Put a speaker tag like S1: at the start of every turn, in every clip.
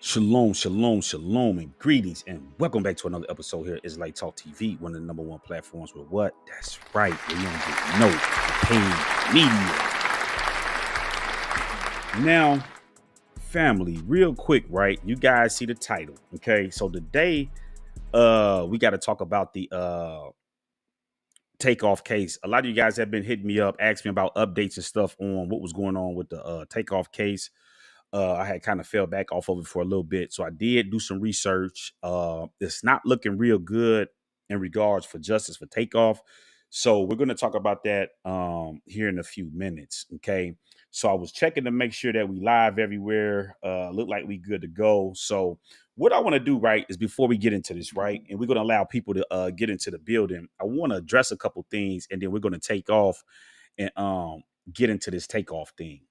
S1: Shalom, shalom, shalom, and greetings, and welcome back to another episode here. It's Like Talk TV, one of the number one platforms with what? That's right, we don't get no paid media. Now, family, real quick, right? You guys see the title, okay? So today, we got to talk about the Takeoff case. A lot of you guys have been hitting me up, asking me about updates and stuff on what was going on with the Takeoff case. I had kind of fell back off of it for a little bit. So I did do some research. It's not looking real good in regards for justice for Takeoff. So we're going to talk about that here in a few minutes. Okay. So I was checking to make sure that we live everywhere. Look like we good to go. So what I want to do, right, is before we get into this, right, and we're going to allow people to get into the building, I want to address a couple things, and then we're going to take off and get into this Takeoff thing.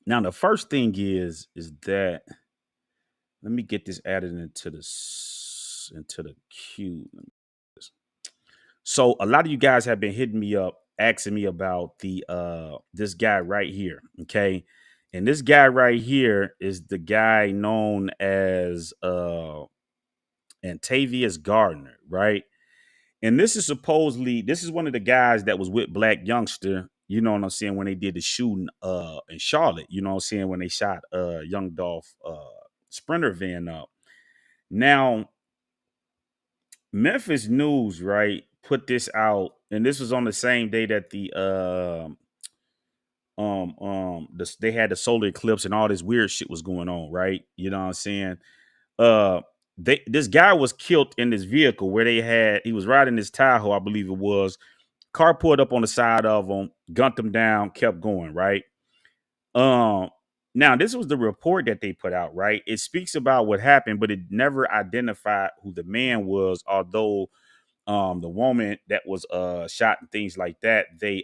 S1: Now, the first thing is that let me get this added into the queue. So a lot of you guys have been hitting me up, asking me about the this guy right here. Okay. And this guy right here is the guy known as Antavius Gardner, right? And this is one of the guys that was with Black Youngster, you know what I'm saying, when they did the shooting in Charlotte, you know what I'm saying, when they shot young Dolph Sprinter van up. Now, Memphis News, right, put this out, and this was on the same day that they had the solar eclipse and all this weird shit was going on, right? You know what I'm saying? Uh this guy was killed in this vehicle where he was riding this Tahoe, I believe it was. Car pulled up on the side of him, gunned him down, kept going, right? Um, Now this was the report that they put out, right? It speaks about what happened, but it never identified who the man was, although the woman that was shot and things like that, they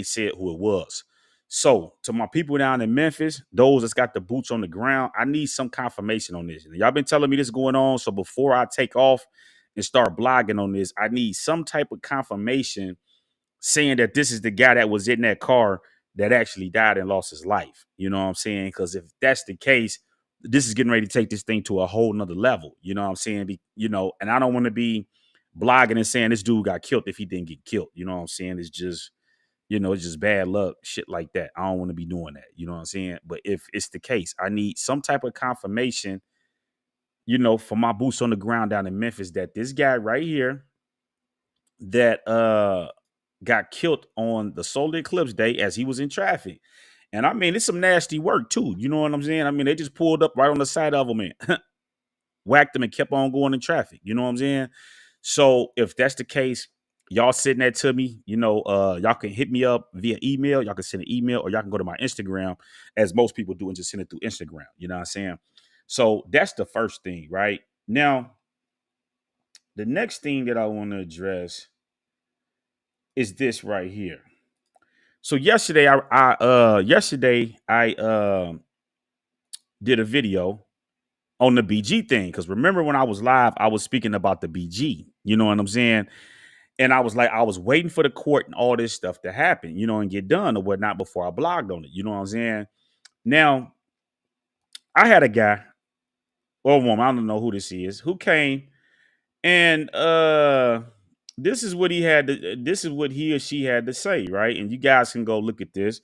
S1: said who it was. So, to my people down in Memphis, those that's got the boots on the ground, I need some confirmation on this. Y'all been telling me this going on, so before I take off and start blogging on this, I need some type of confirmation saying that this is the guy that was in that car that actually died and lost his life. You know what I'm saying? Because if that's the case, this is getting ready to take this thing to a whole nother level. You know what I'm saying? And I don't want to be blogging and saying this dude got killed if he didn't get killed. You know what I'm saying? It's just bad luck, shit like that. I don't want to be doing that. You know what I'm saying? But if it's the case, I need some type of confirmation, for my boots on the ground down in Memphis that this guy right here that got killed on the solar eclipse day as he was in traffic. And I mean, it's some nasty work too. You know what I'm saying? I mean, they just pulled up right on the side of him and whacked him and kept on going in traffic. You know what I'm saying? So if that's the case, y'all send that to me. Y'all can hit me up via email. Y'all can send an email or y'all can go to my Instagram, as most people do, and just send it through Instagram. You know what I'm saying? So that's the first thing, right? Now, the next thing that I want to address is this right here. So yesterday, I did a video on the BG thing, because remember when I was live, I was speaking about the BG. You know what I'm saying? And I was like, I was waiting for the court and all this stuff to happen, and get done or whatnot before I blogged on it. You know what I'm saying? Now, I had a guy or woman, I don't know who this is, who came and this is what he or she had to say, right? And you guys can go look at this.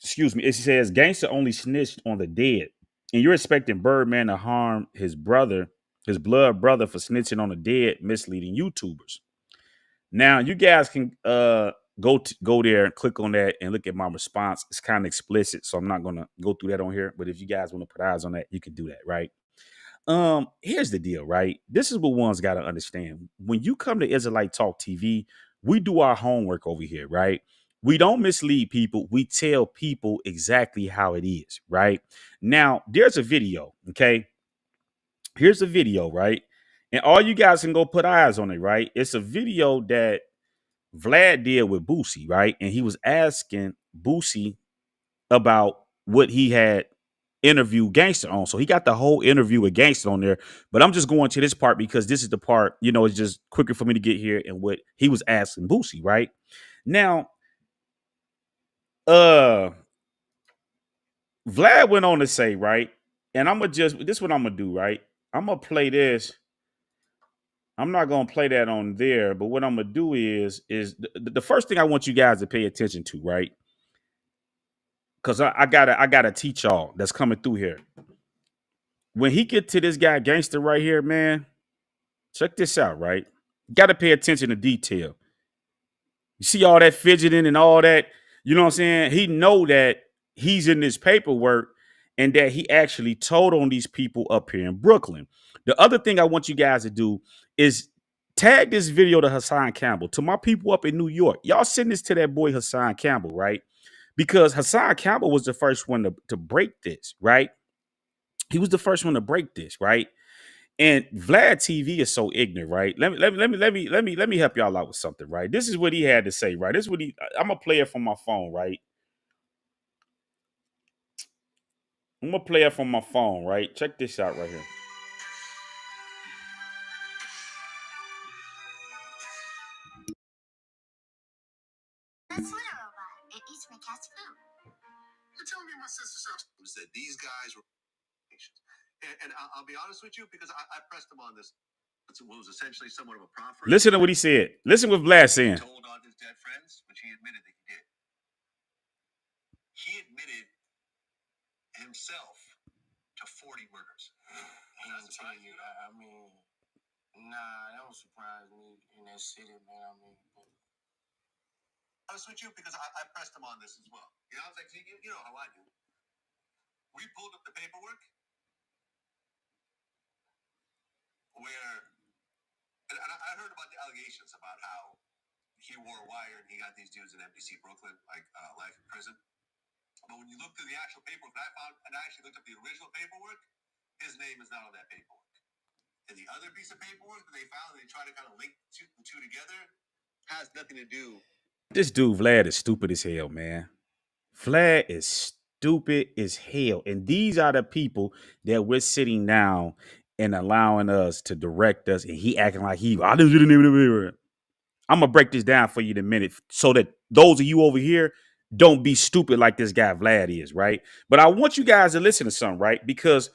S1: Excuse me. It says gangster only snitched on the dead. And you're expecting Birdman to harm his brother, his blood brother, for snitching on the dead, misleading YouTubers. Now you guys can go there and click on that and look at my response. It's kind of explicit, so I'm not gonna go through that on here. But if you guys want to put eyes on that, you can do that, right? Here's the deal, right? This is what one's got to understand. When you come to Israelite Talk TV, we do our homework over here, right? We don't mislead people. We tell people exactly how it is, right? Now, there's a video, okay? Here's a video, right? And all you guys can go put eyes on it, right? It's a video that Vlad did with Boosie, right? And he was asking Boosie about what he had interviewed Gangster on. So he got the whole interview with Gangster on there. But I'm just going to this part because this is the part, it's just quicker for me to get here and what he was asking Boosie, right? Now, Vlad went on to say, right, and I'm gonna just this is what I'm gonna do, right? I'm gonna play this. I'm not gonna play that on there, but what I'm gonna do is the first thing I want you guys to pay attention to, right? Because I gotta teach y'all that's coming through here. When he get to this guy gangster right here, man, check this out, right? Gotta pay attention to detail. You see all that fidgeting and all that, you know what I'm saying? He know that he's in this paperwork and that he actually told on these people up here in Brooklyn. The other thing I want you guys to do is tag this video to Hassan Campbell, to my people up in New York. Y'all send this to that boy Hassan Campbell, right? Because Hassan Campbell was the first one to break this, right? He was the first one to break this, right? And Vlad TV is so ignorant, right? Let me help y'all out with something, right? This is what he had to say, right? This is what I'm gonna play it from my phone, right? I'm gonna play it from my phone, right? Check this out right here. That's not a robot. It eats my cat's food. You're telling me my sister said these guys were and I'll be honest with you because I pressed him on this. It was essentially somewhat of a proffer. Listen to what he said. Listen what Vlad saying. Told on his dead friends, which he admitted that he did. He admitted himself to 40 murders. I mean, nah, that don't surprise me in that city, man. I mean, honest with you because I pressed him on this as well. You know, I was like, you know how I do. We pulled up the paperwork where, and I heard about the allegations about how he wore a wire and he got these dudes in MPC Brooklyn, like life in prison. But when you look through the actual paperwork, and I actually looked up the original paperwork, his name is not on that paperwork. And the other piece of paperwork that they found, and they try to kind of link the two together, has nothing to do. This dude, Vlad, is stupid as hell, man. Vlad is stupid as hell. And these are the people that we're sitting down and allowing us to direct us. And he acting like I didn't even. I'm going to break this down for you in a minute so that those of you over here don't be stupid like this guy Vlad is, right? But I want you guys to listen to something, right? Because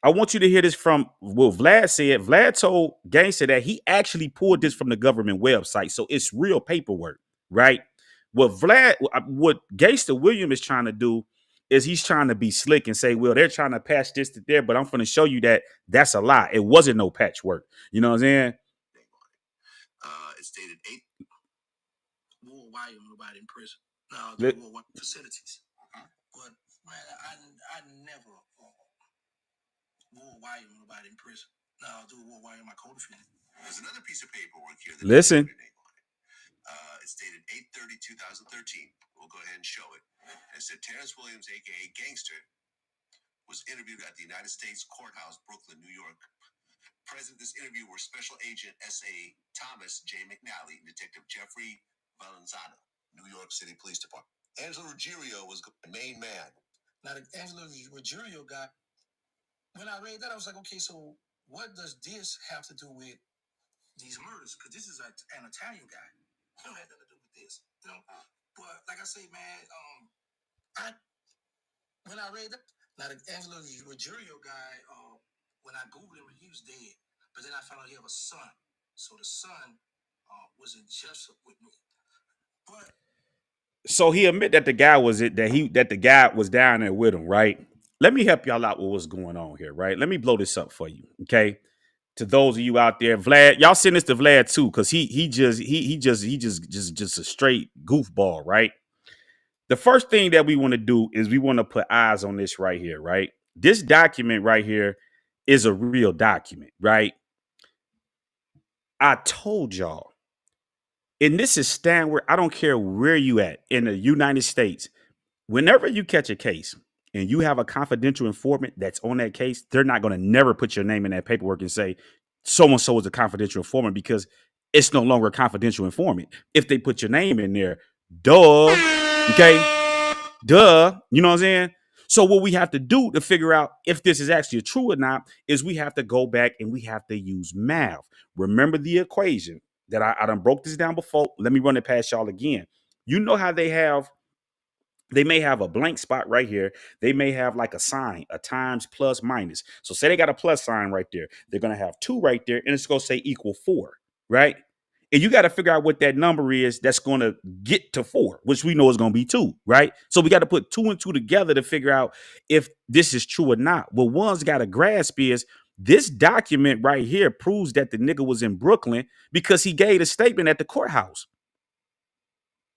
S1: I want you to hear this from what Vlad said. Vlad told Gangsta that he actually pulled this from the government website. So it's real paperwork, right? What Gangsta William is trying to do is he's trying to be slick and say, well, they're trying to patch this to there, but I'm going to show you that that's a lie. It wasn't no patchwork. You know what I'm saying? It's dated 8. Why you nobody in prison? No, what facilities? But man, I never. Why you nobody in prison? No, why am I co-defendant? There's another piece of paperwork here. Listen. It's dated 8/30/2013. We'll go ahead and show it. It said Terrence Williams, aka Gangster, was interviewed at the United States Courthouse, Brooklyn, New York. Present this interview were Special Agent S.A. Thomas J. McNally and Detective Jeffrey Valenzano, New York City Police Department. Angelo Ruggiero was the main man. Now, the Angelo Ruggiero guy, when I read that, I was like, okay, so what does this have to do with these murders? Because this is an Italian guy. It don't have nothing to do with this, you know? But like I say, man, when I read that, now the Angelo Ruggiero guy, when I Googled him, he was dead. But then I found out he had a son. So the son was in Jessup with me. But so he admit that the guy was that the guy was down there with him, right? Let me help y'all out with what's going on here, right? Let me blow this up for you, okay? To those of you out there, Vlad, y'all send this to Vlad too, because he just a straight goofball, right? The first thing that we want to do is we want to put eyes on this right here, right? This document right here is a real document, right? I told y'all, and this is Stanward. I don't care where you at in the United States. Whenever you catch a case and you have a confidential informant that's on that case, they're not going to never put your name in that paperwork and say so-and-so is a confidential informant because it's no longer a confidential informant. If they put your name in there, duh, okay, duh, you know what I'm saying? So what we have to do to figure out if this is actually true or not is we have to go back and we have to use math. Remember the equation that I done broke this down before. Let me run it past y'all again. You know how they have They may have a blank spot right here. They may have like a sign, a times plus minus. So say they got a plus sign right there. They're going to have 2 right there, and it's going to say equal 4, right? And you got to figure out what that number is that's going to get to 4, which we know is going to be 2, right? So we got to put 2 and 2 together to figure out if this is true or not. What one's got to grasp is this document right here proves that the nigga was in Brooklyn because he gave a statement at the courthouse.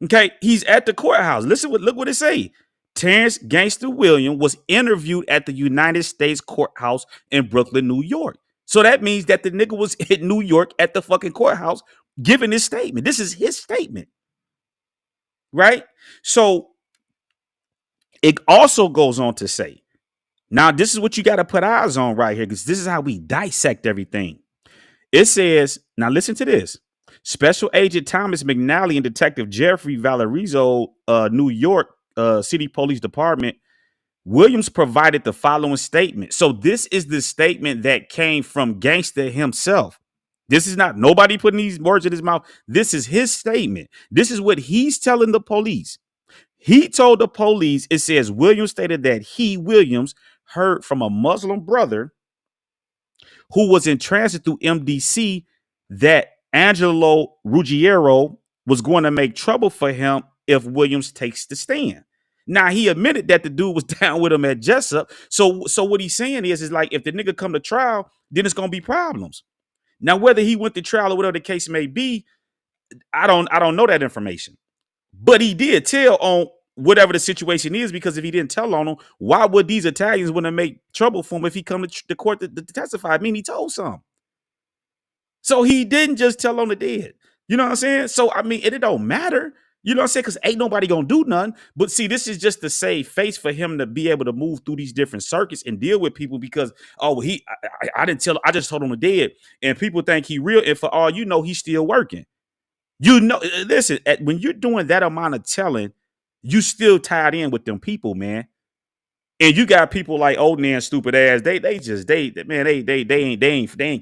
S1: Okay, he's at the courthouse. Look what it say. Terrence Gangster Williams was interviewed at the United States courthouse in Brooklyn, New York. So that means that the nigga was in New York at the fucking courthouse giving his statement. This is his statement, right? So it also goes on to say, now this is what you got to put eyes on right here, because this is how we dissect everything. It says, now listen to this. Special Agent Thomas McNally and Detective Jeffrey Valerizo, New York City Police Department, Williams provided the following statement. So this is the statement that came from Gangsta himself. This is not nobody putting these words in his mouth. This is his statement. This is what he's telling the police. He told the police, it says, Williams stated that Williams, heard from a Muslim brother who was in transit through MDC that Angelo Ruggiero was going to make trouble for him if Williams takes the stand. Now he admitted that the dude was down with him at Jessup. So what he's saying is like, if the nigga come to trial, then it's gonna be problems. Now whether he went to trial or whatever the case may be, I don't know that information. But he did tell on whatever the situation is, because if he didn't tell on him, why would these Italians want to make trouble for him if he come to the court to testify? I mean, he told some. So he didn't just tell on the dead. You know what I'm saying? So, I mean, it don't matter. You know what I'm saying? Because ain't nobody going to do nothing. But see, this is just to save face for him to be able to move through these different circuits and deal with people because, oh, I didn't tell, I just told him the dead. And people think he real. And for all you know, he's still working. You know, listen, when you're doing that amount of telling, you still tied in with them people, man. And you got people like old man stupid ass. They ain't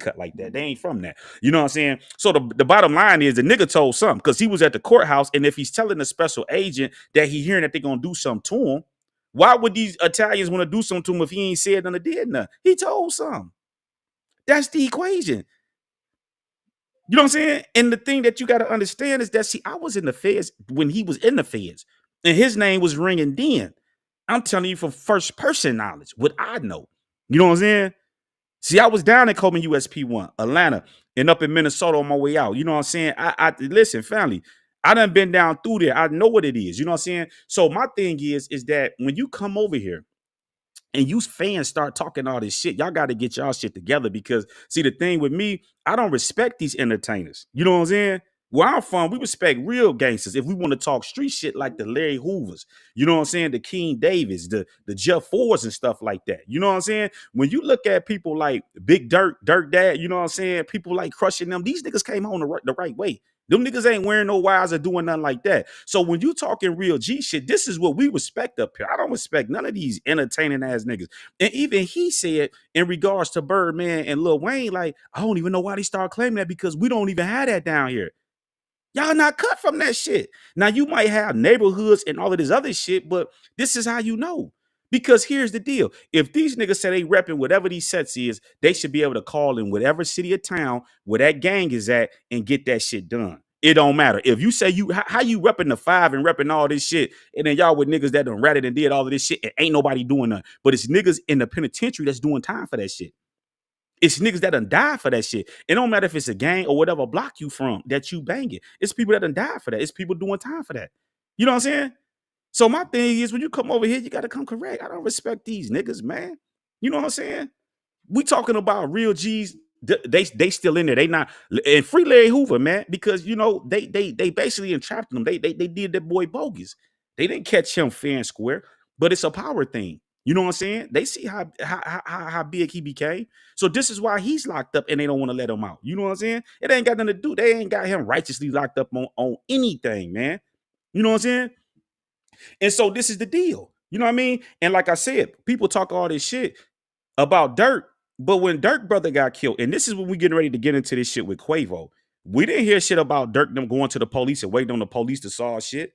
S1: cut like that. They ain't from that. You know what I'm saying? So the bottom line is the nigga told something because he was at the courthouse. And if he's telling the special agent that he hearing that they're gonna do something to him, why would these Italians want to do something to him if he ain't said nothing or did nothing? He told something. That's the equation. You know what I'm saying? And the thing that you got to understand is that, see, I was in the feds when he was in the feds, and his name was ringing then. I'm telling you from first person knowledge, what I know. You know what I'm saying? See, I was down in Coleman USP1, Atlanta, and up in Minnesota on my way out. You know what I'm saying? I listen, family. I done been down through there. I know what it is. You know what I'm saying? So my thing is that when you come over here, and you fans start talking all this shit, y'all got to get y'all shit together because, see, the thing with me, I don't respect these entertainers. You know what I'm saying? Where I'm from, we respect real gangsters. If we want to talk street shit like the Larry Hoovers, you know what I'm saying? The King Davis, the Jeff Fords and stuff like that. You know what I'm saying? When you look at people like Big Dirk Dad, you know what I'm saying? People like crushing them. These niggas came on the right way. Them niggas ain't wearing no wires or doing nothing like that. So when you talking real G shit, this is what we respect up here. I don't respect none of these entertaining ass niggas. And even he said in regards to Birdman and Lil Wayne, like, I don't even know why they start claiming that because we don't even have that down here. Y'all not cut from that shit. Now you might have neighborhoods and all of this other shit, but this is how you know. Because here's the deal. If these niggas say they repping whatever these sets is, they should be able to call in whatever city or town where that gang is at and get that shit done. It don't matter. If you say how you repping the 5 and repping all this shit, and then y'all with niggas that done ratted and did all of this shit, and ain't nobody doing nothing. But it's niggas in the penitentiary that's doing time for that shit. It's niggas that done died for that shit. It don't matter if it's a gang or whatever block you from that you banging. It's people that done died for that. It's people doing time for that. You know what I'm saying? So my thing is, when you come over here, you got to come correct. I don't respect these niggas, man. You know what I'm saying? We talking about real G's. They still in there. They not, and free Larry Hoover, man, because you know they basically entrapped them. They did that boy bogus. They didn't catch him fair and square, but it's a power thing. You know what I'm saying? They see how big he became. So this is why he's locked up and they don't want to let him out. You know what I'm saying? It ain't got nothing to do. They ain't got him righteously locked up on anything, man. You know what I'm saying? And so this is the deal. You know what I mean? And like I said, people talk all this shit about Dirk, but when Dirk brother got killed, and this is when we getting ready to get into this shit with Quavo, we didn't hear shit about Dirk them going to the police and waiting on the police to solve shit.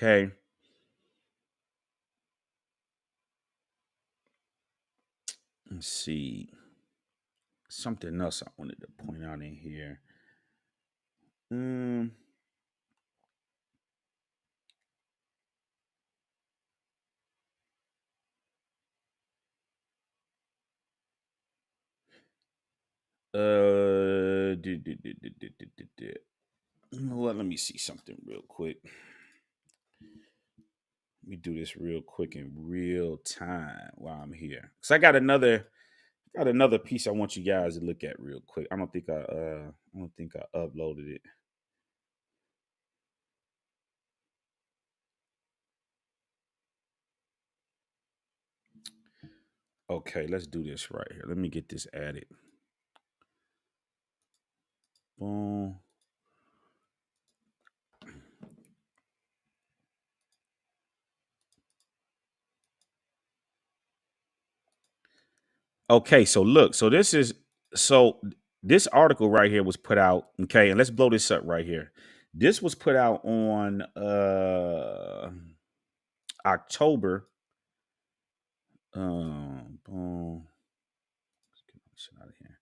S1: Okay. Let's see. Something else I wanted to point out in here. Um, You know what? Let me see something real quick. Let me do this real quick in real time while I'm here. Cause I got another piece I want you guys to look at real quick. I don't think I uploaded it. Okay, let's do this right here. Let me get this added. Boom. Okay, so look, so this article right here was put out. Okay, and let's blow this up right here. This was put out on October. Boom. Let's get this shit out of here.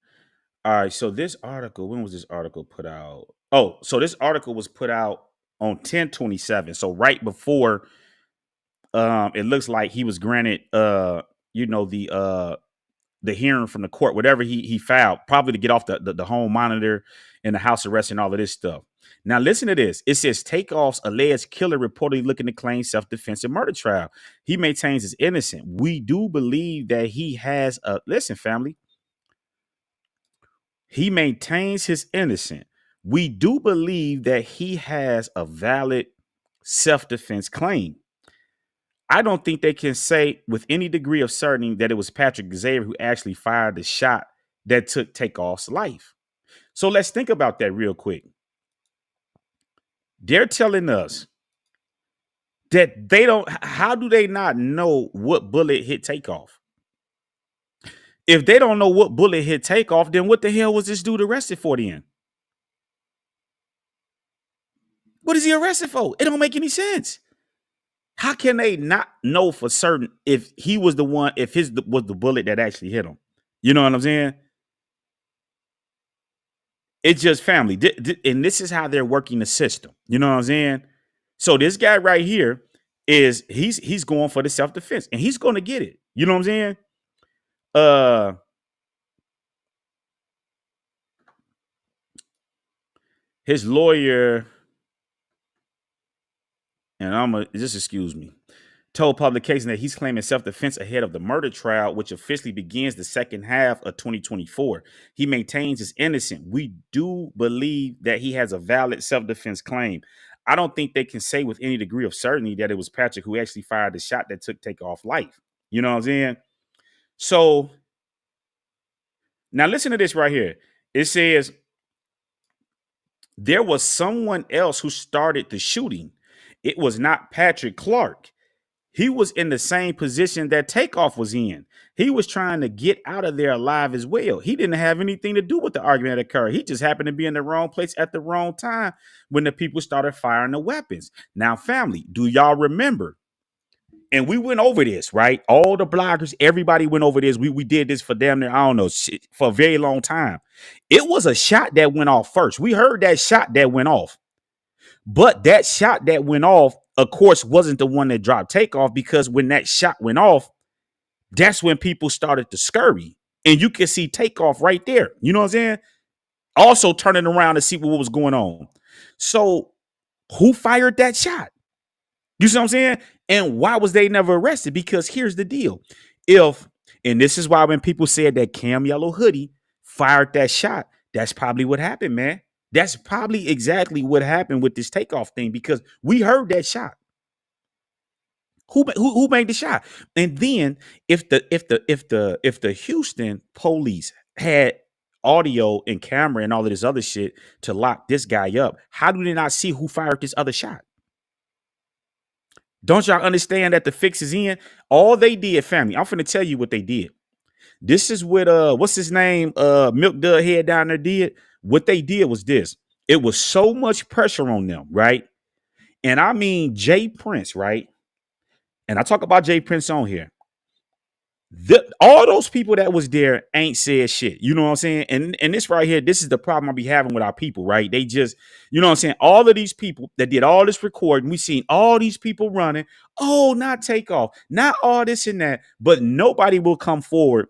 S1: All right, so this article, when was this article put out? Oh, so this article was put out on 10/27. So right before it looks like he was granted you know, the hearing from the court, whatever he filed, probably to get off the home monitor and the house arrest and all of this stuff. Now, listen to this. It says Takeoff's alleged killer reportedly looking to claim self-defense and murder trial. He maintains his innocent. We do believe that he has a listen, family. He maintains his innocent. We do believe that he has a valid self-defense claim. I don't think they can say with any degree of certainty that it was Patrick Xavier who actually fired the shot that took Takeoff's life. So let's think about that real quick. They're telling us that they don't, how do they not know what bullet hit Takeoff? If they don't know what bullet hit Takeoff, then what the hell was this dude arrested for then? What is he arrested for? It don't make any sense. How can they not know for certain if he was the one, if his was the bullet that actually hit him? You know what I'm saying? It's just family. And this is how they're working the system. You know what I'm saying? So this guy right here he's going for the self-defense and he's going to get it. You know what I'm saying? Uh his lawyer, and I'm gonna just excuse me, told publication that he's claiming self-defense ahead of the murder trial, which officially begins the second half of 2024. He maintains his innocent. We do believe that he has a valid self-defense claim. I don't think they can say with any degree of certainty that it was Patrick who actually fired the shot that took Takeoff life. You know what I'm saying? So now listen to this right here. It says there was someone else who started the shooting. It was not Patrick Clark. He was in the same position that Takeoff was in. He was trying to get out of there alive as well. He didn't have anything to do with the argument that occurred. He just happened to be in the wrong place at the wrong time when the people started firing the weapons. Now, family, do y'all remember? And we went over this, right? All the bloggers, everybody went over this. We did this for damn near, I don't know, for a very long time. It was a shot that went off first. We heard that shot that went off. But that shot that went off, of course, wasn't the one that dropped Takeoff, because when that shot went off, that's when people started to scurry. And you can see Takeoff right there. You know what I'm saying? Also turning around to see what was going on. So who fired that shot? You see what I'm saying? And why was they never arrested? Because here's the deal. And this is why when people said that Cam Yellow Hoodie fired that shot, that's probably what happened, man. That's probably exactly what happened with this Takeoff thing, because we heard that shot. Who made the shot? And then if the Houston police had audio and camera and all of this other shit to lock this guy up, how do they not see who fired this other shot? Don't y'all understand that the fix is in? All they did, family, I'm finna tell you what they did. This is what what's his name? Milk Dud Head down there did. What they did was this. It was so much pressure on them, right? And I mean Jay Prince, right? And I talk about Jay Prince on here. All those people that was there ain't said shit. You know what I'm saying? And this right here, this is the problem I be having with our people, right? They just, you know what I'm saying? All of these people that did all this recording, we seen all these people running. Oh, not Takeoff, not all this and that, but nobody will come forward.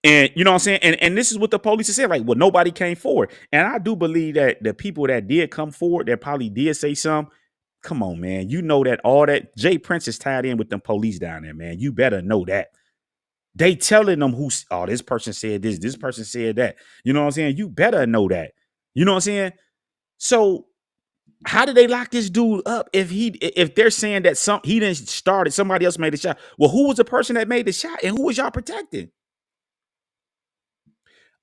S1: And you know what I'm saying? And this is what the police said, like, well, nobody came forward. And I do believe that the people that did come forward, that probably did say something. Come on, man. You know that all that Jay Prince is tied in with them police down there, man. You better know that. They telling them this person said this person said that. You know what I'm saying? You better know that. You know what I'm saying? So how did they lock this dude up if they're saying that he didn't start it, somebody else made the shot? Well, who was the person that made the shot and who was y'all protecting?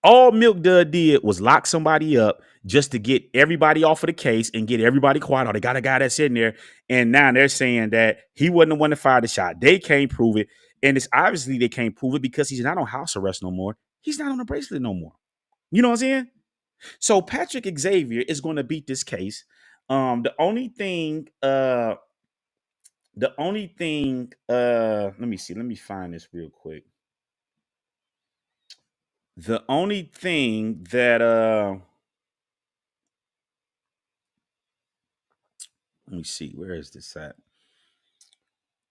S1: All Milk Dud did was lock somebody up just to get everybody off of the case and get everybody quiet. Oh, they got a guy that's sitting there. And now they're saying that he wasn't the one to fire the shot. They can't prove it. And it's obviously they can't prove it because he's not on house arrest no more. He's not on a bracelet no more. You know what I'm saying? So Patrick Xavier is going to beat this case. The only thing, let me see. Let me find this real quick. The only thing that let me see, where is this at?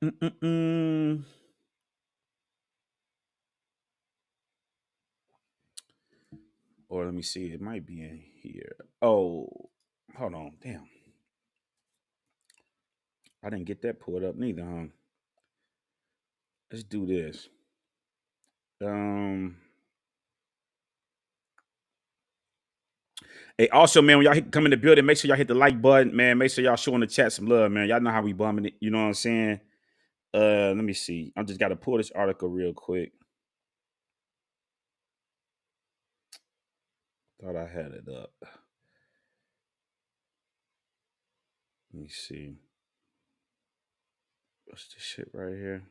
S1: Mm-mm-mm. Or let me see, it might be in here. Oh, hold on, damn. I didn't get that pulled up neither, huh? Let's do this. Um. Hey, also, man, when y'all come in the building, make sure y'all hit the like button, man. Make sure y'all showing the chat some love, man. Y'all know how we bumming it. You know what I'm saying? Let me see. I just got to pull this article real quick. Thought I had it up. Let me see. What's this shit right here?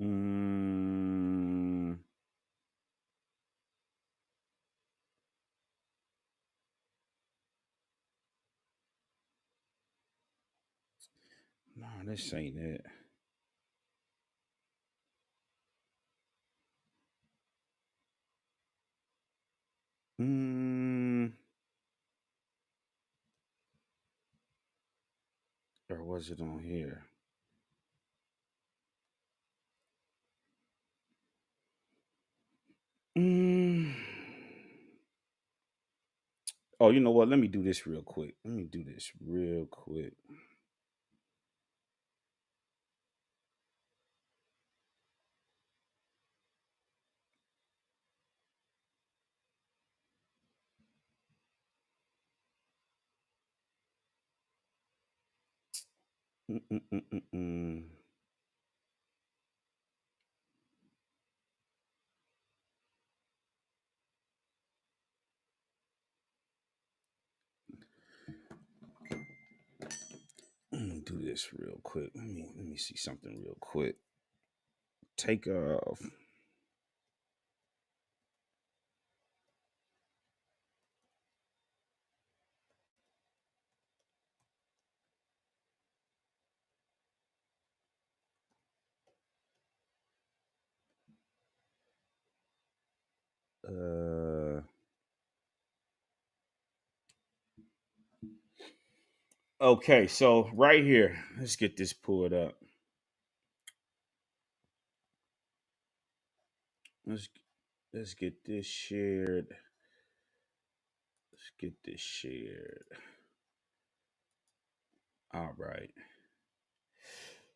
S1: Mm, no, this ain't it. Mm, or was it on here? Mm. Oh, you know what? Let me do this real quick. Let me do this real quick. Mm-mm-mm-mm-mm. Let me do this real quick. Let me see something real quick. Takeoff. Uh, okay, so right here, let's get this pulled up. Let's let's get this shared. Let's get this shared. All right.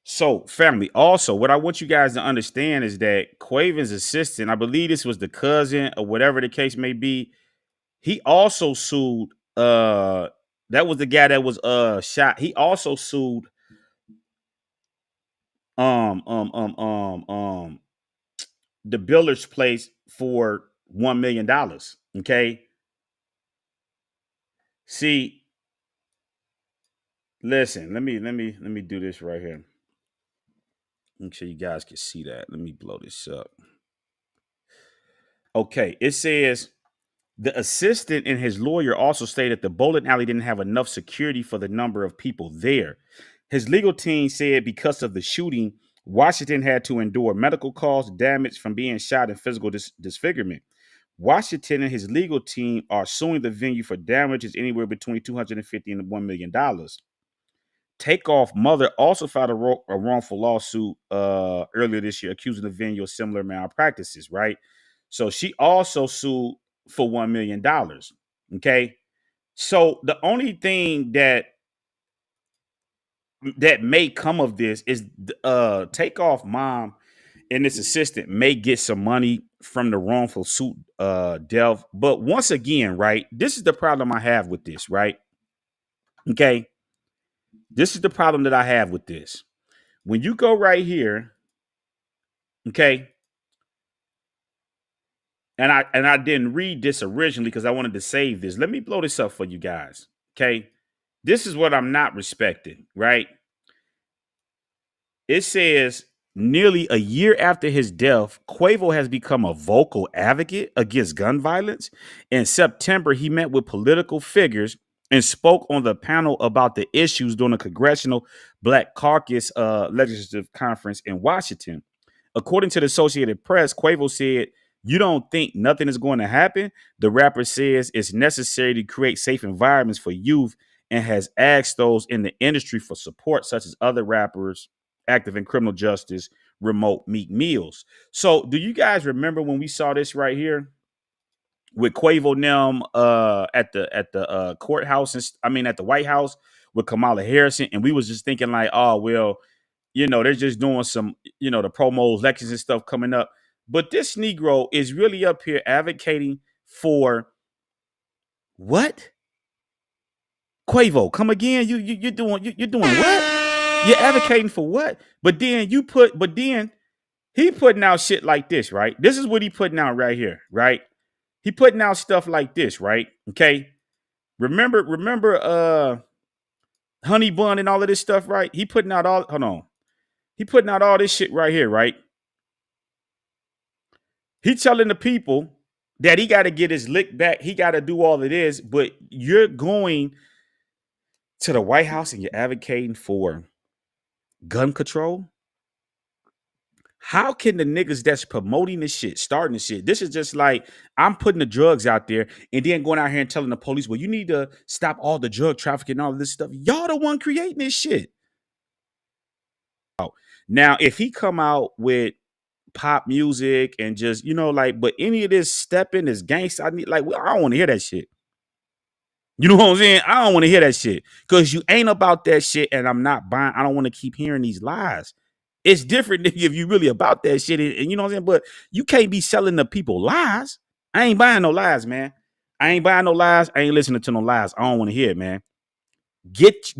S1: So, family, also, what I want you guys to understand is that Quavin's assistant, I believe this was the cousin or whatever the case may be, he also sued That was the guy that was shot. He also sued um um um um um the Biller's place for $1 million. Okay. See, listen, let me do this right here. Make sure you guys can see that. Let me blow this up. Okay, it says the assistant and his lawyer also stated the bowling alley didn't have enough security for the number of people there. His legal team said because of the shooting, Washington had to endure medical costs, damage from being shot, and physical disfigurement. Washington and his legal team are suing the venue for damages anywhere between $250 and $1 million. Takeoff mother also filed a wrongful lawsuit earlier this year, accusing the venue of similar malpractices. Right, so she also sued for $1 million. Okay, so the only thing that may come of this is Takeoff mom and this assistant may get some money from the wrongful suit Delph. But once again, right, this is the problem I have with this. Right, okay, this is the problem that I have with this. When you go right here, okay, and I didn't read this originally because I wanted to save this. Let me blow this up for you guys. Okay. This is what I'm not respecting, right? It says nearly a year after his death, Quavo has become a vocal advocate against gun violence. In September, he met with political figures and spoke on the panel about the issues during the Congressional Black Caucus Legislative Conference in Washington. According to the Associated Press, Quavo said, "You don't think nothing is going to happen?" The rapper says it's necessary to create safe environments for youth and has asked those in the industry for support, such as other rappers active in criminal justice, remote Meek Mills. So, do you guys remember when we saw this right here with Quavo Nelm at the courthouse? And, I mean, at the White House with Kamala Harris, and we was just thinking like, oh well, they're just doing some, the promos, lectures, and stuff coming up. But this Negro is really up here advocating for what? Quavo, come again? You're doing what? You're advocating for what? But then he putting out shit like this, right? This is what he putting out right here, right? He putting out stuff like this, right? Okay. Remember Honey Bun and all of this stuff, right? He putting out all hold on. He putting out all this shit right here, right? He telling the people that he got to get his lick back. He got to do all of this, but you're going to the White House and you're advocating for gun control. How can the niggas that's promoting this shit, starting this shit, this is just like I'm putting the drugs out there and then going out here and telling the police, well, you need to stop all the drug trafficking and all of this stuff. Y'all the one creating this shit. Now, if he come out with pop music and just, but any of this stepping, this gangsta, I don't want to hear that shit. You know what I'm saying? I don't want to hear that shit because you ain't about that shit and I'm not buying. I don't want to keep hearing these lies. It's different if you really about that shit and you know what I'm saying? But you can't be selling the people lies. I ain't buying no lies, man. I ain't buying no lies. I ain't listening to no lies. I don't want to hear it, man. Get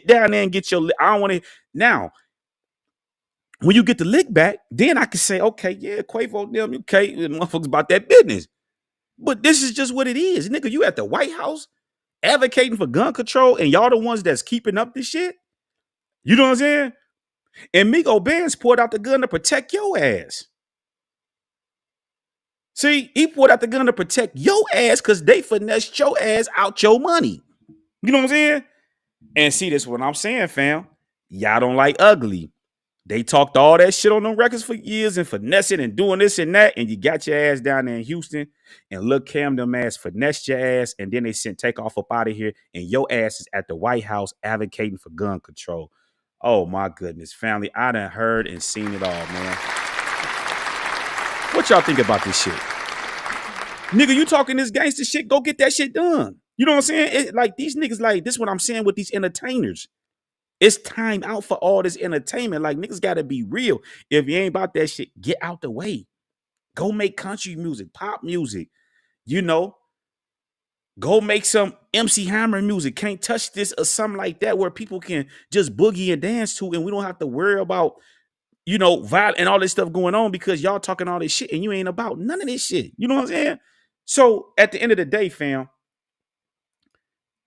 S1: down there and get your. I don't want to. Now, when you get the lick back, then I can say, okay, yeah, Quavo, them, okay, motherfuckers about that business. But this is just what it is, nigga. You at the White House advocating for gun control, and y'all the ones that's keeping up this shit. You know what I'm saying? And Migo Benz pulled out the gun to protect your ass. See, he pulled out the gun to protect your ass because they finessed your ass out your money. You know what I'm saying? And see, this is what I'm saying, fam. Y'all don't like ugly. They talked all that shit on them records for years and finessing and doing this and that. And you got your ass down there in Houston and look Cam them ass finessed your ass. And then they sent Takeoff up out of here. And your ass is at the White House advocating for gun control. Oh my goodness, family. I done heard and seen it all, man. What y'all think about this shit? Nigga, you talking this gangster shit, go get that shit done. You know what I'm saying? Like these niggas, like this is what I'm saying with these entertainers. It's time out for all this entertainment. Like niggas gotta be real. If you ain't about that shit, get out the way. Go make country music, pop music. Go make some MC Hammer music, Can't Touch This or something like that, where people can just boogie and dance to, and we don't have to worry about, violence and all this stuff going on because y'all talking all this shit and you ain't about none of this shit. You know what I'm saying? So at the end of the day, fam,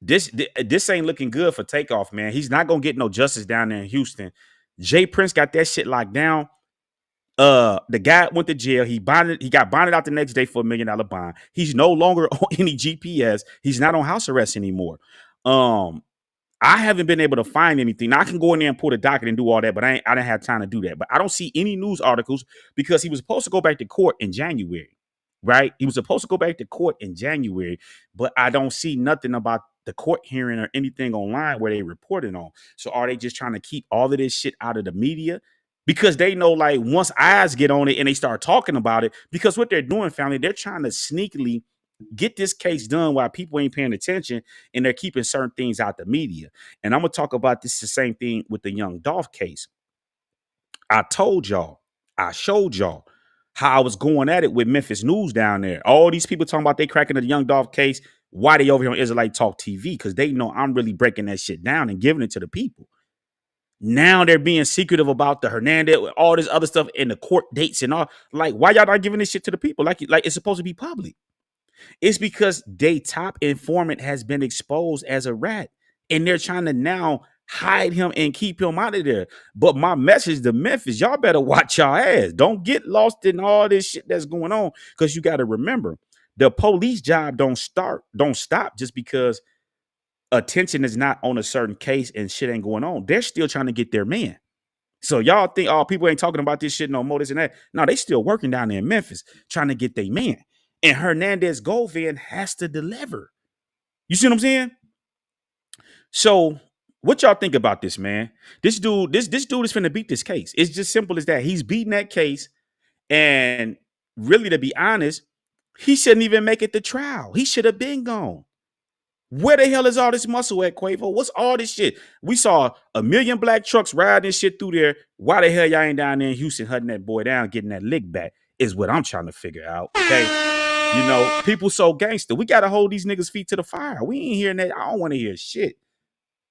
S1: this ain't looking good for Takeoff, man. He's not gonna get no justice down there in Houston. Jay Prince got that shit locked down. The guy went to jail. He got bonded out the next day for $1 million bond. He's no longer on any GPS. He's not on house arrest anymore. I haven't been able to find anything. Now, I can go in there and pull the docket and do all that, but I didn't have time to do that. But I don't see any news articles because he was supposed to go back to court in January, right? He was supposed to go back to court in January, but I don't see nothing about the court hearing or anything online where they reported on. So are they just trying to keep all of this shit out of the media? Because they know, like, once eyes get on it and they start talking about it, because what they're doing, family, they're trying to sneakily get this case done while people ain't paying attention and they're keeping certain things out the media. And I'm gonna talk about this the same thing with the young Dolph case. I told y'all, I showed y'all how I was going at it with Memphis News down there. All these people talking about they cracking the young Dolph case. Why they over here on Israelite Talk TV? Because they know I'm really breaking that shit down and giving it to the people. Now they're being secretive about the Hernandez, all this other stuff and the court dates and all. Like, why y'all not giving this shit to the people? Like it's supposed to be public. It's because they top informant has been exposed as a rat, and they're trying to now hide him and keep him out of there. But my message to Memphis, y'all better watch y'all ass. Don't get lost in all this shit that's going on, because you got to remember, the police job don't stop just because attention is not on a certain case and shit ain't going on. They're still trying to get their man. So y'all think, oh, people ain't talking about this shit no more, this and that. No, they still working down there in Memphis trying to get their man. And Hernandez Govan has to deliver. You see what I'm saying? So what y'all think about this, man? This dude is finna beat this case. It's just simple as that. He's beating that case. And really, to be honest, he shouldn't even make it to trial. He should have been gone. Where the hell is all this muscle at, Quavo? What's all this shit? We saw 1 million black trucks riding shit through there. Why the hell y'all ain't down there in Houston hunting that boy down, getting that lick back, is what I'm trying to figure out, okay? People so gangster. We got to hold these niggas' feet to the fire. We ain't hearing that. I don't want to hear shit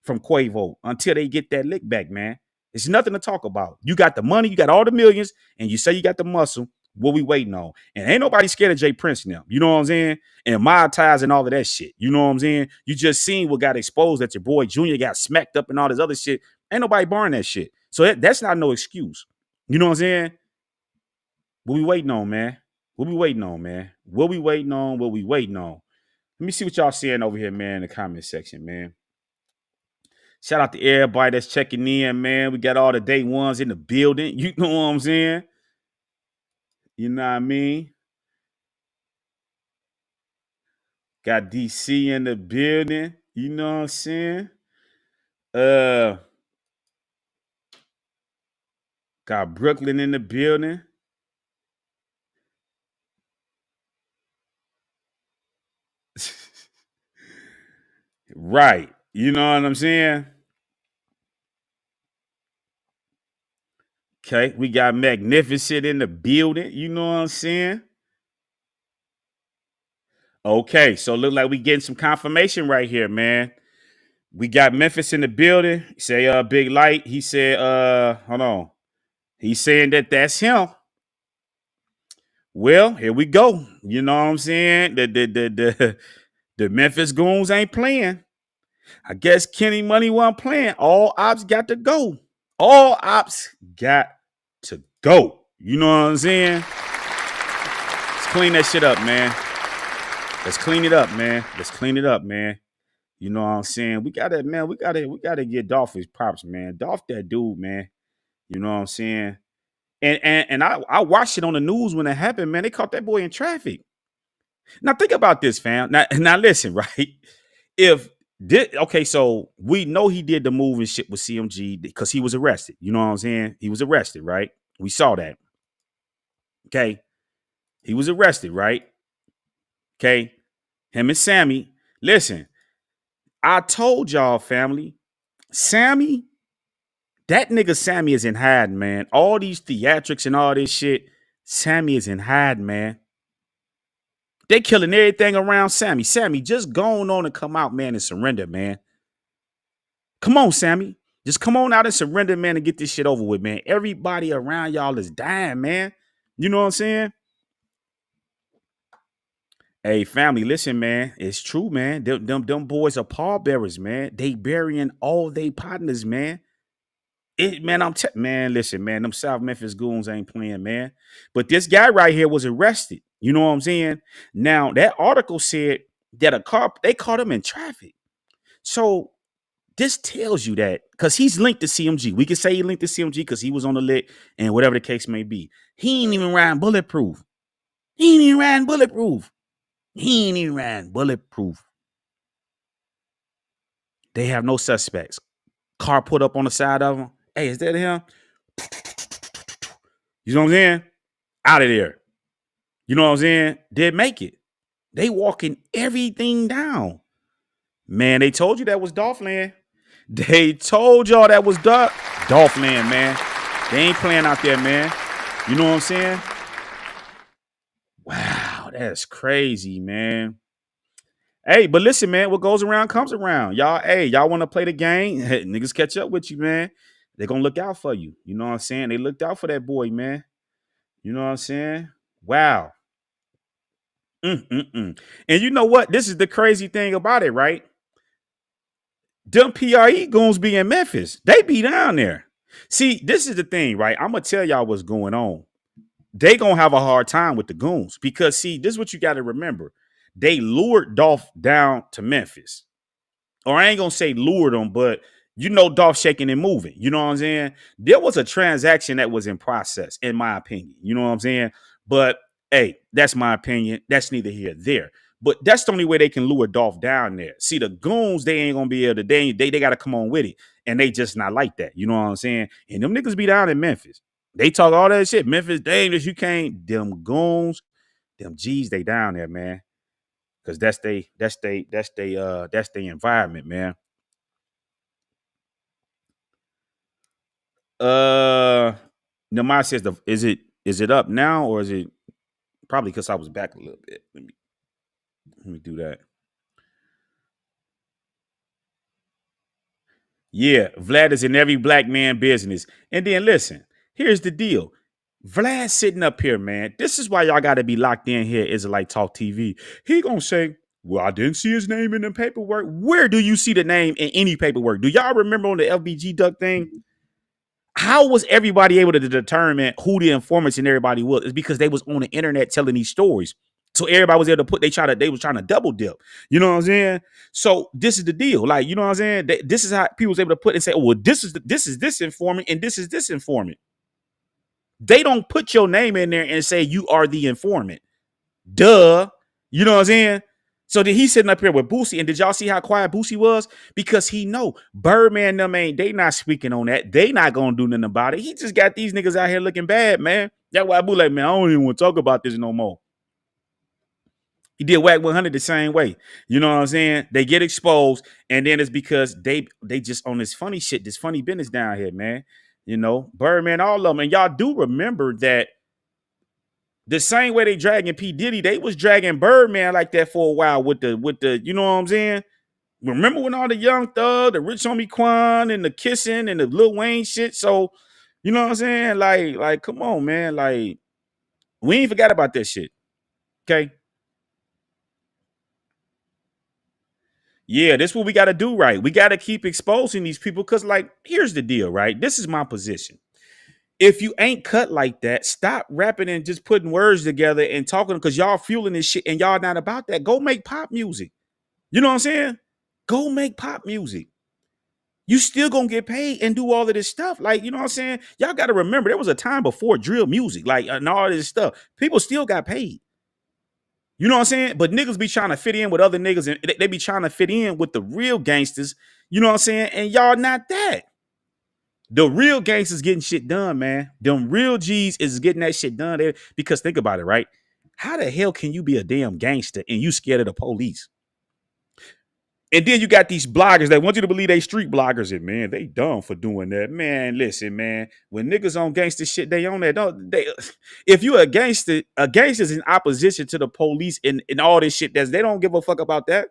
S1: from Quavo until they get that lick back, man. It's nothing to talk about. You got the money, you got all the millions, and you say you got the muscle. What we waiting on? And ain't nobody scared of Jay Prince now. You know what I'm saying? And mob ties and all of that shit. You know what I'm saying? You just seen what got exposed, that your boy Junior got smacked up and all this other shit. Ain't nobody barring that shit. So that's not no excuse. You know what I'm saying? What we waiting on, man? What we waiting on, man? What we waiting on? What we waiting on? Let me see what y'all seeing over here, man, in the comment section, man. Shout out to everybody that's checking in, man. We got all the day ones in the building. You know what I'm saying? You know what I mean? Got DC in the building. You know what I'm saying? Got Brooklyn in the building. Right. You know what I'm saying? Okay. We got Magnificent in the building. You know what I'm saying? Okay. So look like we getting some confirmation right here, man. We got Memphis in the building. Say Big Light. He said, hold on. He's saying that that's him. Well, here we go. You know what I'm saying? The Memphis Goons ain't playing. I guess Kenny Money wasn't playing. All ops got to go. All ops got to go. You know what I'm saying? Let's clean that shit up, man. Let's clean it up, man. Let's clean it up, man. You know what I'm saying? We gotta get Dolph his props, man. Dolph that dude, man. You know what I'm saying? And I watched it on the news when it happened, man. They caught that boy in traffic. Now think about this, fam. Now listen, right? So we know he did the move and shit with CMG because he was arrested. You know what I'm saying? He was arrested, right? We saw that. Okay. He was arrested, right? Okay. Him and Sammy. Listen, I told y'all, family, Sammy, that nigga Sammy is in hiding, man. All these theatrics and all this shit, Sammy is in hiding, man. They killing everything around Sammy. Sammy, just go on and come out, man, and surrender, man. Come on, Sammy. Just come on out and surrender, man, and get this shit over with, man. Everybody around y'all is dying, man. You know what I'm saying? Hey, family, listen, man. It's true, man. Them boys are pallbearers, man. They burying all they partners, man. Man, man, listen, man. Them South Memphis goons ain't playing, man. But this guy right here was arrested. You know what I'm saying? Now, that article said that they caught him in traffic. So this tells you that because he's linked to CMG. We can say he linked to CMG because he was on the lit and whatever the case may be. He ain't even riding bulletproof. He ain't even riding bulletproof. He ain't even riding bulletproof. They have no suspects. Car put up on the side of him. Hey, is that him? You know what I'm saying? Out of there. You know what I'm saying? Did make it. They walking everything down. Man, they told you that was Dolph land. They told y'all that was Dolph land, man. They ain't playing out there, man. You know what I'm saying? Wow, that's crazy, man. Hey, but listen, man, what goes around comes around. Y'all want to play the game? Hey, niggas catch up with you, man. They're going to look out for you. You know what I'm saying? They looked out for that boy, man. You know what I'm saying? Wow. And you know what? This is the crazy thing about it, right? Them PRE goons be in Memphis. They be down there. See, this is the thing, right? I'm going to tell y'all what's going on. They going to have a hard time with the goons because, see, this is what you got to remember. They lured Dolph down to Memphis. Or I ain't going to say lured him, but you know Dolph shaking and moving. You know what I'm saying? There was a transaction that was in process, in my opinion. You know what I'm saying? But, hey, that's my opinion. That's neither here nor there. But that's the only way they can lure Dolph down there. See, the goons, they ain't going to be able to, they got to come on with it. And they just not like that. You know what I'm saying? And them niggas be down in Memphis. They talk all that shit. Memphis dangerous. You can't. Them goons, them G's, they down there, man. Cause that's they environment, man. Namai says is it up now or is it probably because I was back a little bit? Let me do that. Yeah, Vlad is in every black man business. And then listen, here's the deal. Vlad sitting up here, man. This is why y'all gotta be locked in here, Israelite Talk TV. He gonna say, well, I didn't see his name in the paperwork. Where do you see the name in any paperwork? Do y'all remember on the FBG duck thing? How was everybody able to determine who the informants and everybody was? It's because they was on the internet telling these stories. So everybody was able to they was trying to double dip. You know what I'm saying? So this is the deal. Like, you know what I'm saying? This is how people was able to put and say, oh, well, this is this informant and this is this informant. They don't put your name in there and say you are the informant. Duh. You know what I'm saying? So then he's sitting up here with Boosie, and did y'all see how quiet Boosie was? Because he know Birdman them they not speaking on that. They not gonna do nothing about it. He just got these niggas out here looking bad, man. That's why Boo like, man, I don't even want to talk about this no more. He did Whack 100 the same way. You know what I'm saying? They get exposed, and then it's because they just on this funny shit, this funny business down here, man. You know, Birdman, all of them. And y'all do remember that the same way they dragging P. Diddy, they was dragging Birdman like that for a while with the, you know what I'm saying? Remember when all the Young Thug, the Rich Homie Quan, and the Kissing and the Lil Wayne shit? So, you know what I'm saying? Like, come on, man. Like, we ain't forgot about that shit. Okay. Yeah, that's what we got to do, right? We got to keep exposing these people because, like, here's the deal, right? This is my position. If you ain't cut like that, stop rapping and just putting words together and talking because y'all fueling this shit and y'all not about that. Go make pop music. You know what I'm saying? Go make pop music. You still gonna get paid and do all of this stuff. Like, you know what I'm saying? Y'all got to remember there was a time before drill music, like, and all this stuff. People still got paid. You know what I'm saying? But niggas be trying to fit in with other niggas and they be trying to fit in with the real gangsters. You know what I'm saying? And y'all not that. The real gangsters getting shit done, man. Them real G's is getting that shit done there. Because think about it, right? How the hell can you be a damn gangster and you scared of the police? And then you got these bloggers that want you to believe they street bloggers, and man, they dumb for doing that. Man, listen, man. When niggas on gangster shit, they on that. Don't they? If you a gangster's in opposition to the police and all this shit. They don't give a fuck about that.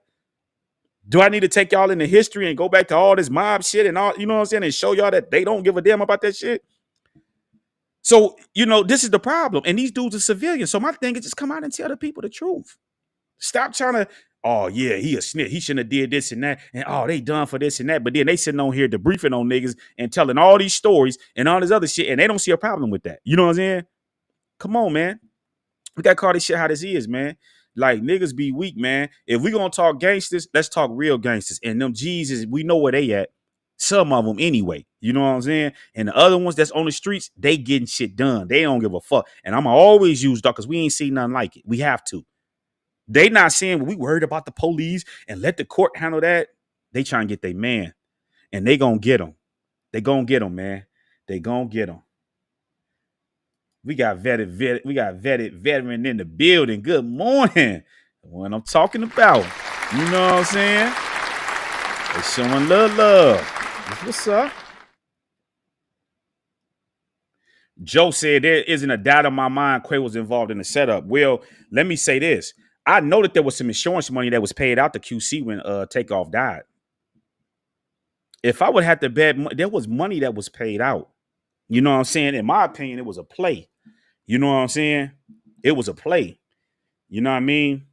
S1: Do I need to take y'all into history and go back to all this mob shit and all, you know what I'm saying, and show y'all that they don't give a damn about that shit? So, this is the problem. And these dudes are civilians. So my thing is just come out and tell the people the truth. Stop trying to, oh yeah, he a snitch. He shouldn't have did this and that. And oh, they done for this and that. But then they sitting on here debriefing on niggas and telling all these stories and all this other shit. And they don't see a problem with that. You know what I'm saying? Come on, man. We gotta call this shit how this is, man. Like, niggas be weak, man. If we gonna talk gangsters, let's talk real gangsters. And them Jesus, we know where they at. Some of them anyway. You know what I'm saying? And the other ones that's on the streets, they getting shit done. They don't give a fuck. And I'ma always use that because we ain't seen nothing like it. We have to. They not saying, well, we worried about the police and let the court handle that. They trying to get their man. And they gonna get him. They gonna get him, man. They gonna get him. We got vetted veteran in the building. Good morning. The one I'm talking about. You know what I'm saying? They showing love. What's up? Joe said there isn't a doubt in my mind Quavo was involved in the setup. Well, let me say this. I know that there was some insurance money that was paid out to QC when Takeoff died. If I would have to bet, there was money that was paid out. You know what I'm saying? In my opinion, it was a play. You know what I'm saying? It was a play. You know what I mean?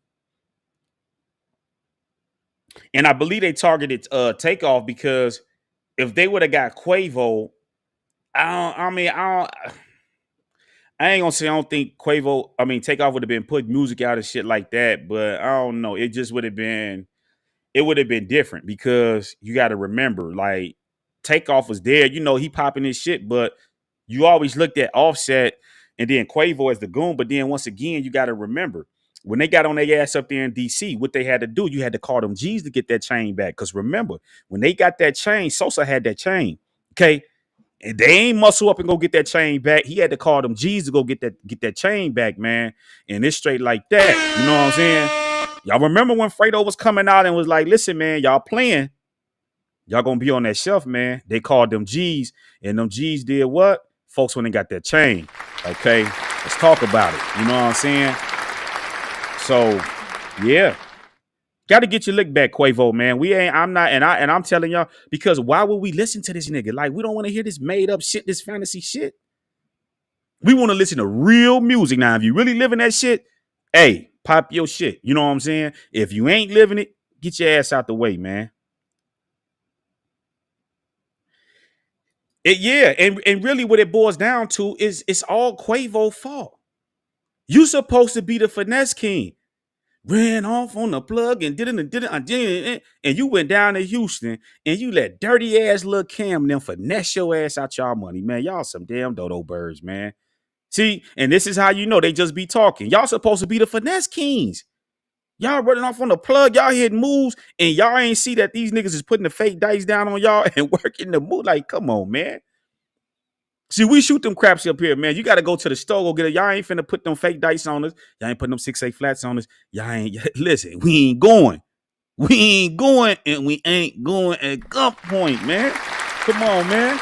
S1: And I believe they targeted Takeoff because if they would have got Quavo, I ain't gonna say I don't think Takeoff would have been putting music out and shit like that, but I don't know. It just would have been different because you got to remember, like, Takeoff was there. He popping his shit, but you always looked at Offset and then Quavo as the goon. But then once again, you got to remember when they got on their ass up there in DC, what they had to do, you had to call them G's to get that chain back. Because remember, when they got that chain, Sosa had that chain. Okay. And they ain't muscle up and go get that chain back. He had to call them G's to go get that chain back, man. And it's straight like that. You know what I'm saying? Y'all remember when Fredo was coming out and was like, listen, man, y'all playing. Y'all gonna be on that shelf, man. They called them G's. And them G's did what? Folks when they got that chain. Okay, let's talk about it. You know what I'm saying? So, yeah. Got to get your lick back, Quavo, man. I'm telling y'all, because why would we listen to this nigga? Like, we don't want to hear this made up shit, this fantasy shit. We want to listen to real music. Now, if you really living that shit, hey, pop your shit. You know what I'm saying? If you ain't living it, get your ass out the way, man. And really what it boils down to is it's all Quavo's fault. You supposed to be the finesse king. Ran off on the plug and didn't, and you went down to Houston and you let dirty ass Lil Cam and them finesse your ass out y'all money, man. Y'all some damn dodo birds, man. See, and this is how you know they just be talking. Y'all supposed to be the finesse kings. Y'all running off on the plug, y'all hitting moves, and y'all ain't see that these niggas is putting the fake dice down on y'all and working the move. Like, come on, man. See, we shoot them craps up here, man. You got to go to the store, go get it. Y'all ain't finna put them fake dice on us. Y'all ain't putting them 6-8 flats on us. Y'all ain't, listen, we ain't going. We ain't going, and we ain't going at gunpoint, man. Come on, man.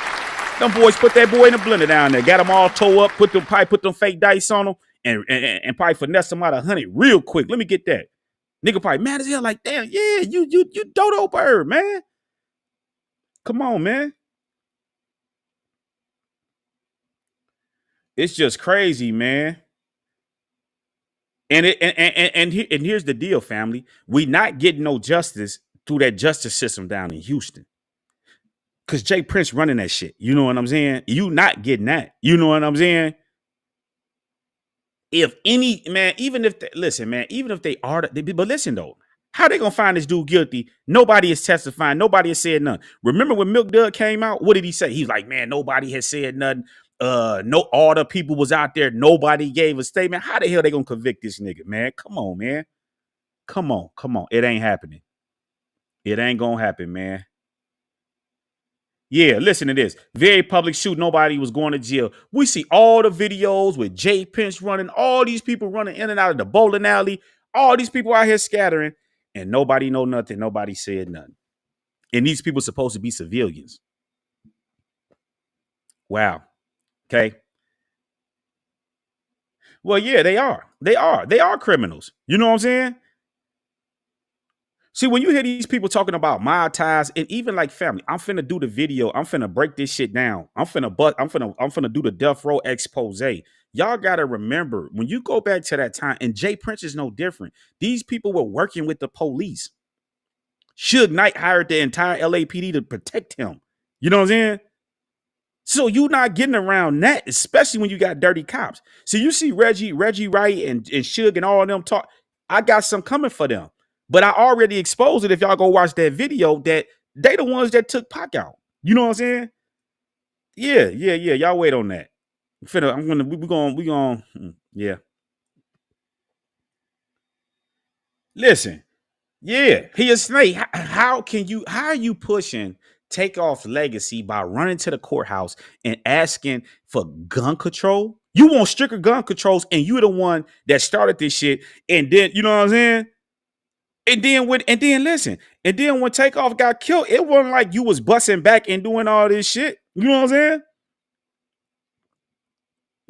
S1: Them boys put that boy in the blender down there. Got them all toe up, put them fake dice on them, and probably finesse them out 100 real quick. Let me get that. Nigga probably mad as hell like, damn, yeah, you dodo bird, man. Come on, man. It's just crazy, man. And here's the deal, family. We not getting no justice through that justice system down in Houston. Cause Jay Prince running that shit. You know what I'm saying? You not getting that. You know what I'm saying? If any, man, even if they are, but listen though, how they gonna find this dude guilty? Nobody is testifying. Nobody has said nothing. Remember when Milk Dud came out? What did he say? He's like, man, nobody has said nothing. No, all the people was out there. Nobody gave a statement. How the hell they gonna convict this nigga, man? Come on, man. Come on. It ain't happening. It ain't gonna happen, man. Yeah, listen to this. Very public shoot. Nobody was going to jail. We see all the videos with Jay Prince running, all these people running in and out of the bowling alley, all these people out here scattering. and nobody know nothing. Nobody said nothing. And these people supposed to be civilians. Wow. Okay. Well, yeah, they are. They are. They are criminals. You know what I'm saying? See, when you hear these people talking about my ties and even like family, I'm finna do the video. I'm finna break this shit down. I'm finna do the death row expose. Y'all gotta remember when you go back to that time, and Jay Prince is no different. These people were working with the police. Suge Knight hired the entire LAPD to protect him. You know what I'm saying? So you not getting around that, especially when you got dirty cops. So you see Reggie Wright and Suge and all of them talk. I got some coming for them. But I already exposed it if y'all go watch that video that they the ones that took Pac out. You know what I'm saying? Yeah. Y'all wait on that. Yeah. Listen, yeah, he a snake. How are you pushing Takeoff's legacy by running to the courthouse and asking for gun control? You want stricter gun controls, and you the one that started this shit. And then you know what I'm saying? And then when Takeoff got killed, it wasn't like you was busting back and doing all this shit. You know what I'm saying?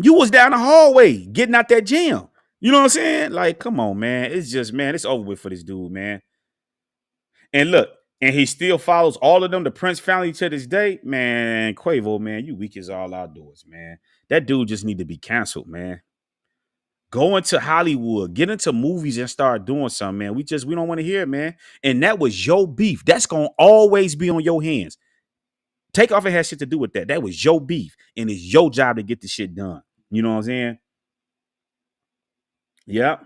S1: You was down the hallway getting out that gym. You know what I'm saying? Like, come on, man. It's just, man, it's over with for this dude, man. And look, and he still follows all of them, the Prince family to this day. Man, Quavo, man, you weak as all outdoors, man. That dude just need to be canceled, man. Go into Hollywood, get into movies and start doing something, man. We don't want to hear it, man. And that was your beef. That's gonna always be on your hands. Takeoff it has shit to do with that. That was your beef, and it's your job to get the shit done. You know what I'm saying? Yep.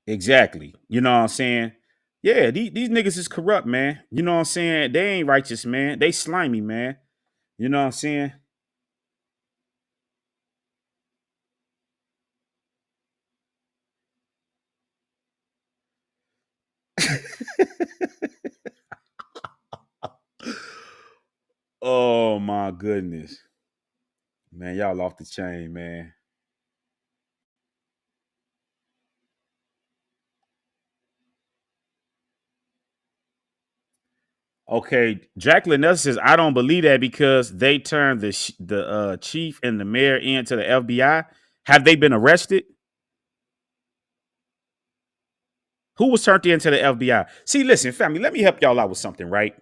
S1: Exactly. You know what I'm saying? Yeah, these niggas is corrupt, man. You know what I'm saying? They ain't righteous, man. They slimy, man. You know what I'm saying? Oh my goodness. Man, y'all off the chain, man. Okay, Jacqueline Nelson says, I don't believe that because they turned the chief and the mayor into the FBI. Have they been arrested? Who was turned into the FBI? See, listen, family, let me help y'all out with something, right?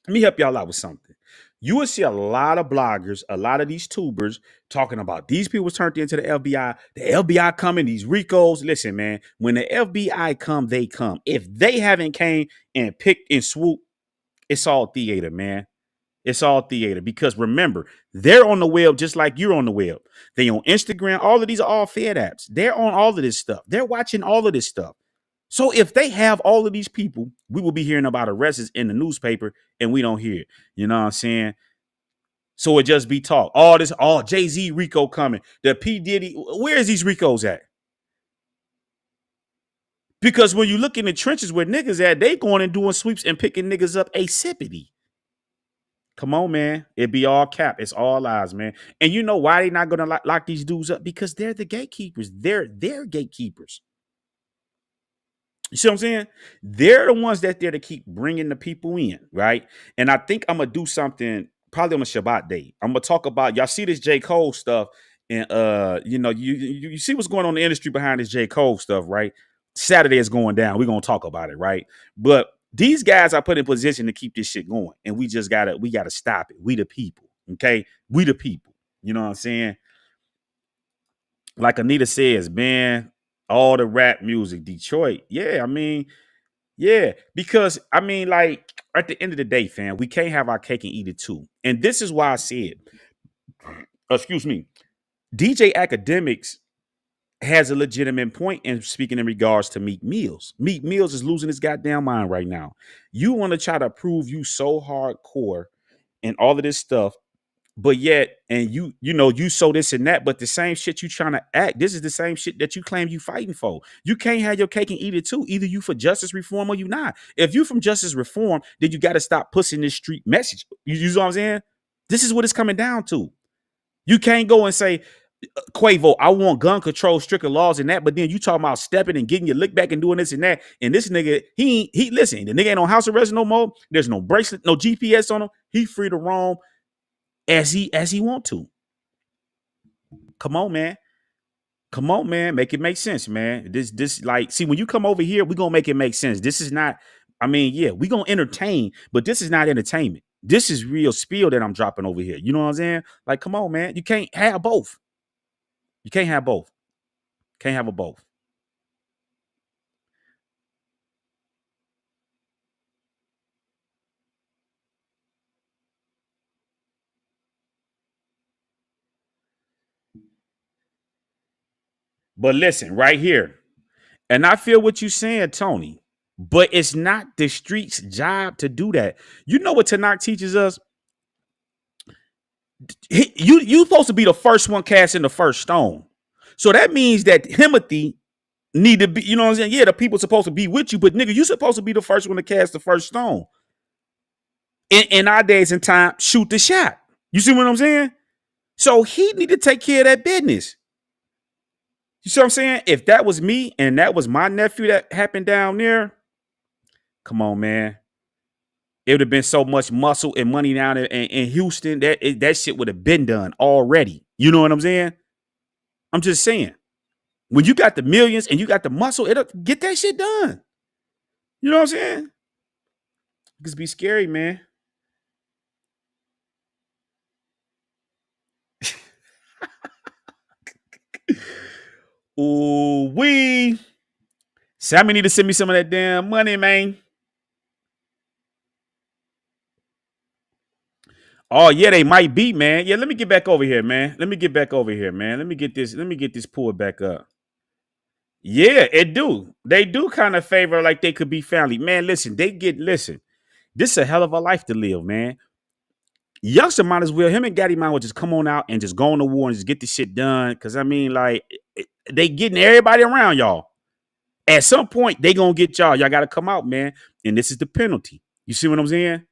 S1: Let me help y'all out with something. You will see a lot of bloggers, a lot of these tubers talking about these people was turned into the FBI. The FBI coming, these Ricos. Listen, man, when the FBI come, they come. If they haven't came and picked and swoop, it's all theater, man. It's all theater because remember, they're on the web just like you're on the web. They on Instagram. All of these are all Fed apps. They're on all of this stuff. They're watching all of this stuff. So if they have all of these people, we will be hearing about arrests in the newspaper and we don't hear it. You know what I'm saying? So it just be talk. All Jay-Z Rico coming. The P. Diddy, where is these Ricos at? Because when you look in the trenches where niggas at, they going and doing sweeps and picking niggas up asipity. Come on, man. It be all cap. It's all lies, man. And you know why they not gonna lock these dudes up? Because they're the gatekeepers. They're gatekeepers. You see what I'm saying? They're the ones that there to keep bringing the people in, right? And I think I'm gonna do something probably on a Shabbat day. I'm gonna talk about y'all see this J. Cole stuff, and you see what's going on in the industry behind this J. Cole stuff, right? Saturday is going down. We're gonna talk about it, right? But these guys are put in position to keep this shit going, and we gotta stop it. We the people, okay? We the people. You know what I'm saying? Like Anita says, man, all the rap music, Detroit. Yeah, I mean, yeah, because I mean, like at the end of the day, fam, we can't have our cake and eat it too. And this is why I said, excuse me, DJ Academics has a legitimate point in speaking in regards to Meek Mills. Meek Mills is losing his goddamn mind right now. You want to try to prove you so hardcore and all of this stuff, but yet, and you so this and that, but the same shit you trying to act, this is the same shit that you claim you fighting for. You can't have your cake and eat it too. Either you for justice reform or you not. If you from justice reform, then you got to stop pushing this street message. You know what I'm saying? This is what it's coming down to. You can't go and say, Quavo, I want gun control, stricter laws and that, but then you talking about stepping and getting your lick back and doing this and that. And this nigga, he listen, the nigga ain't on house arrest no more. There's no bracelet, no GPS on him. He free to roam as he want to. Come on, man. Come on, man. Make it make sense, man. This like, see, when you come over here, we gonna make it make sense. This is not, I mean, yeah, we gonna entertain, but this is not entertainment. This is real spiel that I'm dropping over here. You know what I'm saying? Like, come on, man. You can't have both. You can't have both. Can't have a both. But listen, right here, and I feel what you're saying, Tony. But it's not the streets' job to do that. You know what Tanakh teaches us? You supposed to be the first one casting the first stone. So that means that Timothy need to be, you know what I'm saying? Yeah, the people supposed to be with you, but nigga, you supposed to be the first one to cast the first stone. In our days and time, shoot the shot. You see what I'm saying? So he need to take care of that business. You see what I'm saying? If that was me and that was my nephew that happened down there, come on, man. It would have been so much muscle and money down in Houston that shit would have been done already. You know what I'm saying? I'm just saying. When you got the millions and you got the muscle, it'll get that shit done. You know what I'm saying? It's be scary, man. Ooh, Sammy need to send me some of that damn money, man. Oh yeah, they might be, man. Yeah, let me get back over here, man. Let me get back over here, man. Let me get this. Let me get this pulled back up. Yeah, it do. They do kind of favor like they could be family, man. Listen, listen. This is a hell of a life to live, man. Youngster might as well. Him and Gaddy might would just come on out and just go on the war and just get this shit done. Cause I mean, like, they getting everybody around y'all. At some point, they gonna get y'all. Y'all gotta come out, man. And this is the penalty. You see what I'm saying?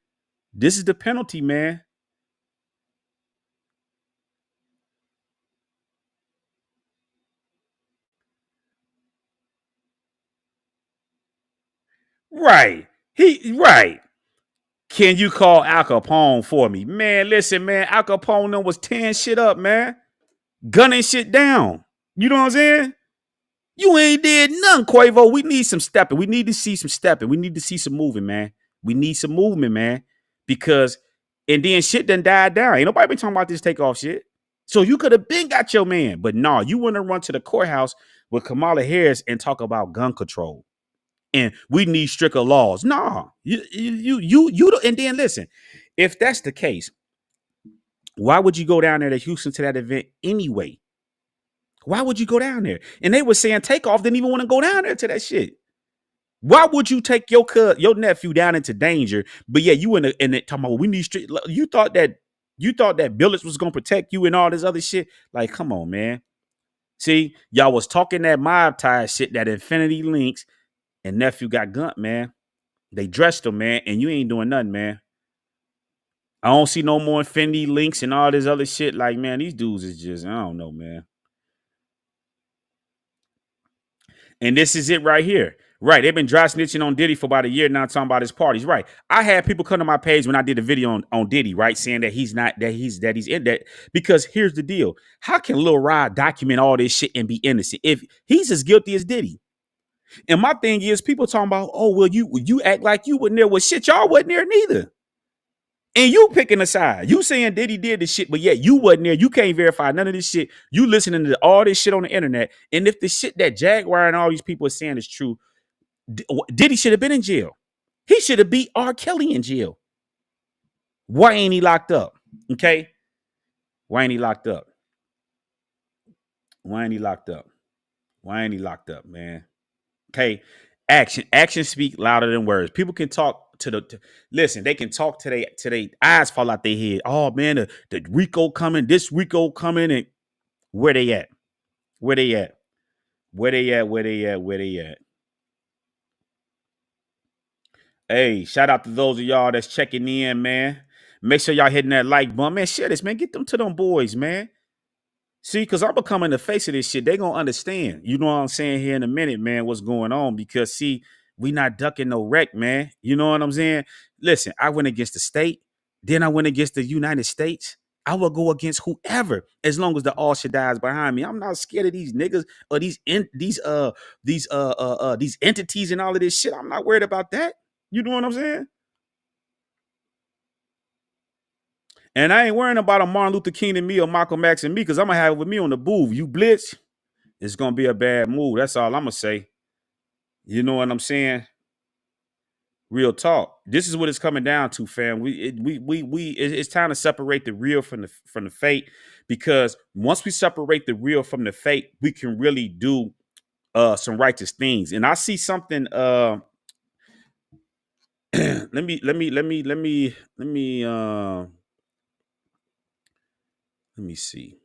S1: This is the penalty, man. Right. Right. Can you call Al Capone for me? Man, listen, man. Al Capone was tearing shit up, man. Gunning shit down. You know what I'm saying? You ain't did nothing, Quavo. We need some stepping. We need to see some stepping. We need to see some moving, man. We need some movement, man. Because and then shit done died down. Ain't nobody been talking about this takeoff shit. So you could have been got your man, but no, you want to run to the courthouse with Kamala Harris and talk about gun control. And we need stricter laws. Nah, and then listen, if that's the case, why would you go down there to Houston to that event anyway? Why would you go down there? And they were saying Takeoff didn't even want to go down there to that shit. Why would you take your nephew down into danger? But yeah, you in the talking about we need street. You thought that Billets was gonna protect you and all this other shit. Like, come on, man. See, y'all was talking that mob tie shit, that infinity links, and nephew got gunned, man. They dressed him, man, and you ain't doing nothing, man. I don't see no more infinity links and all this other shit. Like, man, these dudes is just, I don't know, man. And this is it right here. Right. They've been dry snitching on Diddy for about a year now, talking about his parties. Right. I had people come to my page when I did a video on Diddy, right, saying that he's not, that he's in that. Because here's the deal. How can Lil Rod document all this shit and be innocent if he's as guilty as Diddy? And my thing is, people talking about, oh, well, you act like you wasn't there. Well, shit, y'all wasn't there neither. And you picking a side. You saying Diddy did this shit, but yet you wasn't there. You can't verify none of this shit. You listening to all this shit on the internet. And if the shit that Jaguar and all these people are saying is true, Diddy should have been in jail. He should have beat R. Kelly in jail. Why ain't he locked up? Okay? Why ain't he locked up? Why ain't he locked up? Why ain't he locked up, man? Okay. Action speak louder than words. People can talk listen, they can talk to they eyes fall out their head. Oh man, the Rico coming, this Rico coming, and where they at? Where they at? Where they at? Where they at? Where they at? Hey, shout out to those of y'all that's checking in, man. Make sure y'all hitting that like button. Man, share this, man. Get them to them boys, man. See, because I'm becoming the face of this shit. They gonna understand. You know what I'm saying here in a minute, man, what's going on. Because see, we not ducking no wreck, man. You know what I'm saying? Listen, I went against the state, then I went against the United States. I will go against whoever as long as the all shit dies behind me. I'm not scared of these niggas or these entities and all of this shit. I'm not worried about that. You know what I'm saying? And I ain't worrying about a Martin Luther King and me or Malcolm X and me because I'm gonna have it with me on the booth. You blitz, it's gonna be a bad move. That's all I'm gonna say. You know what I'm saying? Real talk. This is what it's coming down to, fam. It's time to separate the real from the fake, because once we separate the real from the fake, we can really do some righteous things. And I see something. Let me see.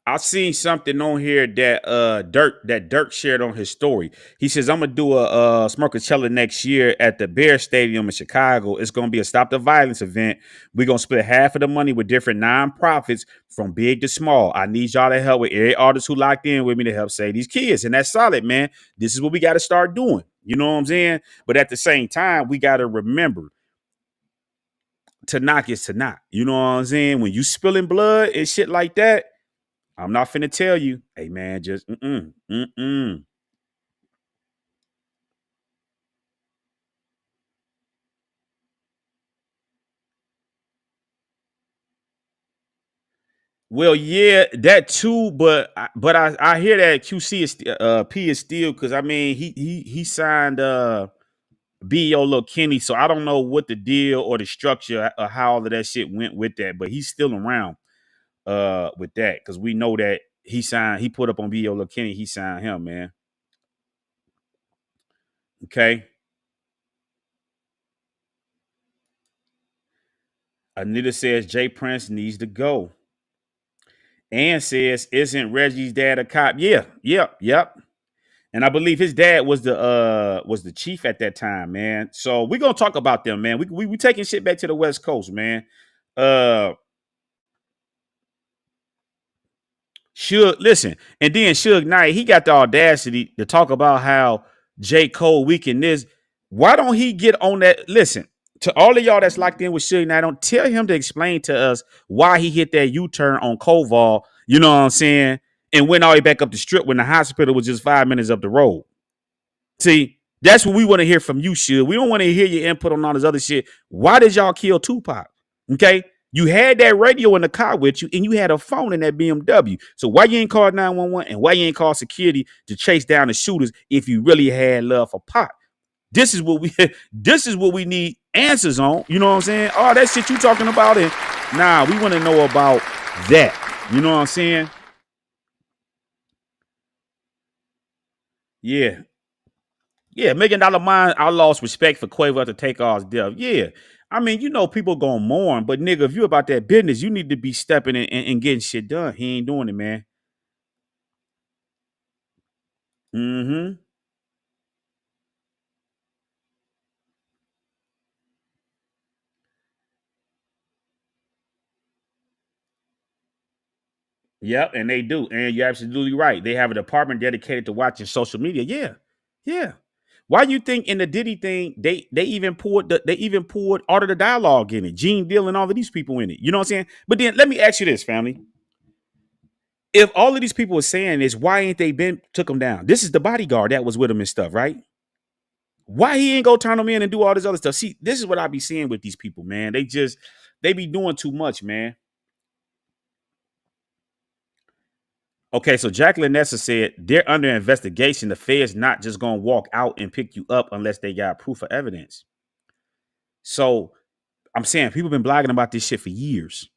S1: I seen something on here that Dirk shared on his story. He says, I'm gonna do a Smokerchella next year at the Bear Stadium in Chicago. It's gonna be a Stop the Violence event. We're gonna split half of the money with different nonprofits from big to small. I need y'all to help with every artist who locked in with me to help save these kids. And that's solid, man. This is what we gotta start doing. You know what I'm saying? But at the same time, we gotta remember to knock is to knock. You know what I'm saying? When you spilling blood and shit like that, I'm not finna tell you, hey man, just mm-mm. Well, yeah, that too, but I hear that QC is P is still, because I mean he signed B.O. Lil Kenny, so I don't know what the deal or the structure or how all of that shit went with that, but he's still around with that, because we know that he put up on B.O. Lil Kenny, he signed him, man. Okay. Anita says Jay Prince needs to go. And says, isn't Reggie's dad a cop? Yeah, yep. And I believe his dad was the chief at that time, man. So we're gonna talk about them, man. We taking shit back to the West Coast, man. Uh Suge, listen, and then Suge Knight, he got the audacity to talk about how J. Cole weakened this. Why don't he get on that? Listen, to all of y'all that's locked in with Suge Knight, don't tell him to explain to us why he hit that U-turn on Koval, you know what I'm saying, and went all the way back up the strip when the hospital was just 5 minutes up the road. See, that's what we want to hear from you, Suge. We don't want to hear your input on all this other shit. Why did y'all kill Tupac? Okay? You had that radio in the car with you, and you had a phone in that BMW. So why you ain't called 911 and why you ain't called security to chase down the shooters if you really had love for Pac? This is what we this is what we need answers on. You know what I'm saying? All that shit you talking about, and nah, we want to know about that. You know what I'm saying? Yeah. Yeah, $1 million mine. I lost respect for Quavo after Takeoff's death. Yeah. I mean, you know, people gonna mourn, but nigga, if you about that business, you need to be stepping in and getting shit done. He ain't doing it, man. Mm-hmm. Yep, and they do. And you're absolutely right. They have a department dedicated to watching social media. Yeah. Yeah. Why you think in the Diddy thing, they even poured Art of the Dialogue in it, Gene Deal and all of these people in it. You know what I'm saying? But then let me ask you this, family. If all of these people are saying this, why ain't they been took them down? This is the bodyguard that was with him and stuff, right? Why he ain't go turn them in and do all this other stuff? See, this is what I be seeing with these people, man. They be doing too much, man. Okay, so Jacqueline Nessa said they're under investigation. The Fed's not just gonna walk out and pick you up unless they got proof of evidence. So I'm saying people been blogging about this shit for years.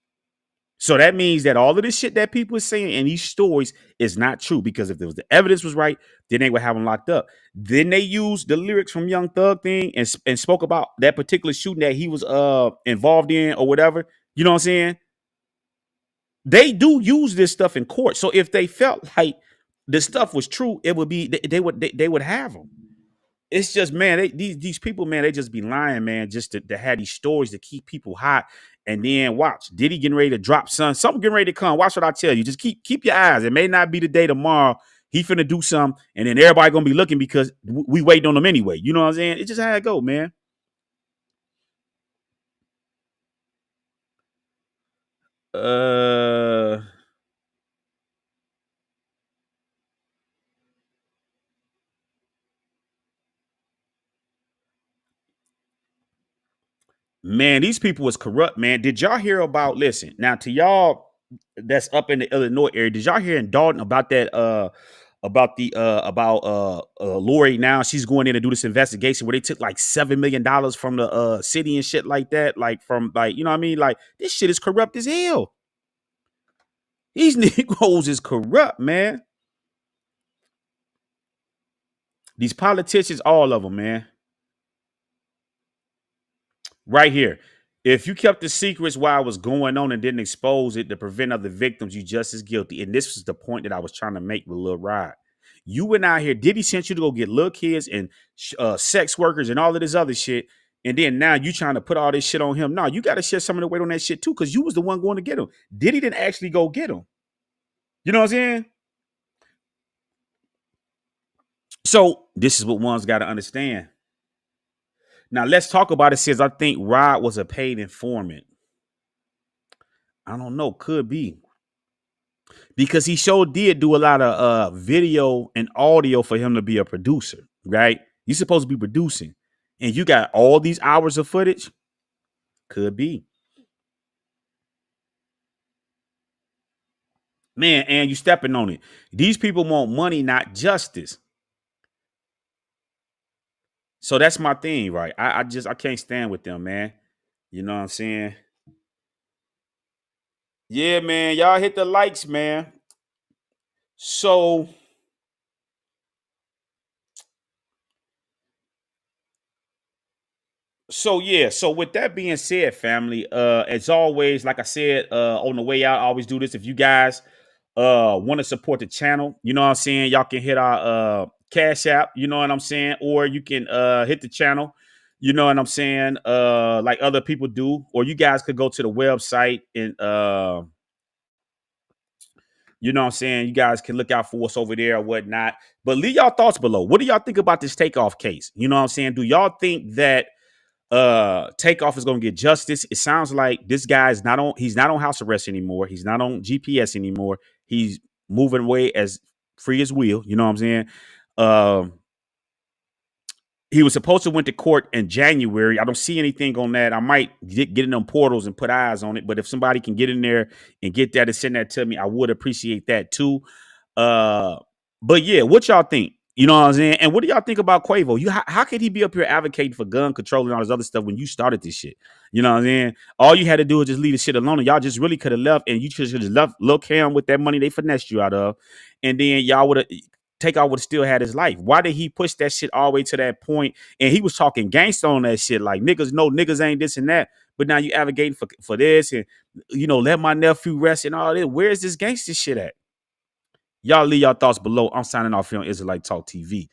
S1: So that means that all of this shit that people are saying in these stories is not true, because if there was the evidence was right, then they would have them locked up. Then they used the lyrics from Young Thug thing and spoke about that particular shooting that he was involved in or whatever. You know what I'm saying? They do use this stuff in court. So if they felt like the stuff was true, it would be they would have them. it's just, man, these people, man, they just be lying, man, just to have these stories to keep people hot. And then watch Diddy getting ready to drop, son. Something getting ready to come. Watch what I tell you. Just keep your eyes. It may not be the day tomorrow. He finna do something, and then everybody gonna be looking because we waiting on them anyway. You know what I'm saying? It's just how it go, man. Uh, Man, these people was corrupt, man. Did y'all hear about, listen, now to y'all that's up in the Illinois area, did y'all hear in Dalton about that about Lori now? She's going in to do this investigation where they took like $7 million from the city and shit like that. Like from like, you know what I mean? Like this shit is corrupt as hell. These Negroes is corrupt, man. These politicians, all of them, man. Right here. If you kept the secrets while it was going on and didn't expose it to prevent other victims, you just as guilty. And this was the point that I was trying to make with Lil Rod. You went out here, Diddy sent you to go get little kids and sex workers and all of this other shit. And then now you trying to put all this shit on him. No, you got to share some of the weight on that shit too, because you was the one going to get him. Diddy didn't actually go get him. You know what I'm saying? So this is what one's got to understand. Now let's talk about it. Says I think Rod was a paid informant. I don't know. Could be. Because he sure did do a lot of video and audio for him to be a producer, right? You're supposed to be producing, and you got all these hours of footage. Could be, man. And you stepping on it. These people want money, not justice. So that's my thing, right? I can't stand with them, man. You know what I'm saying? Yeah, man. Y'all hit the likes, man. So yeah, so with that being said, family, as always, like I said, on the way out, I always do this. If you guys want to support the channel, you know what I'm saying, y'all can hit our Cash App, you know what I'm saying, or you can hit the channel, you know what I'm saying, like other people do, or you guys could go to the website and you know what I'm saying, you guys can look out for us over there or whatnot. But leave y'all thoughts below. What do y'all think about this Takeoff case? You know what I'm saying? Do y'all think that Takeoff is going to get justice? It sounds like this guy is not on, he's not on house arrest anymore. He's not on GPS anymore. He's moving away as free as will. You know what I'm saying? Um, he was supposed to went to court in January. I don't see anything on that. I might get in them portals and put eyes on it. But if somebody can get in there and get that and send that to me, I would appreciate that too. Uh, but yeah, what y'all think? You know what I'm saying? And what do y'all think about Quavo? How could he be up here advocating for gun control and all this other stuff when you started this shit? You know what I'm saying? All you had to do is just leave the shit alone. And y'all just really could have left, and you should have just left Lil Cam with that money they finessed you out of. And then y'all would have Takeoff would have still had his life. Why did he push that shit all the way to that point? And he was talking gangster on that shit, like niggas, no niggas ain't this and that. But now you advocating for this and let my nephew rest and all this. Where's this gangster shit at? Y'all leave y'all thoughts below. I'm signing off here on Israelite Talk TV.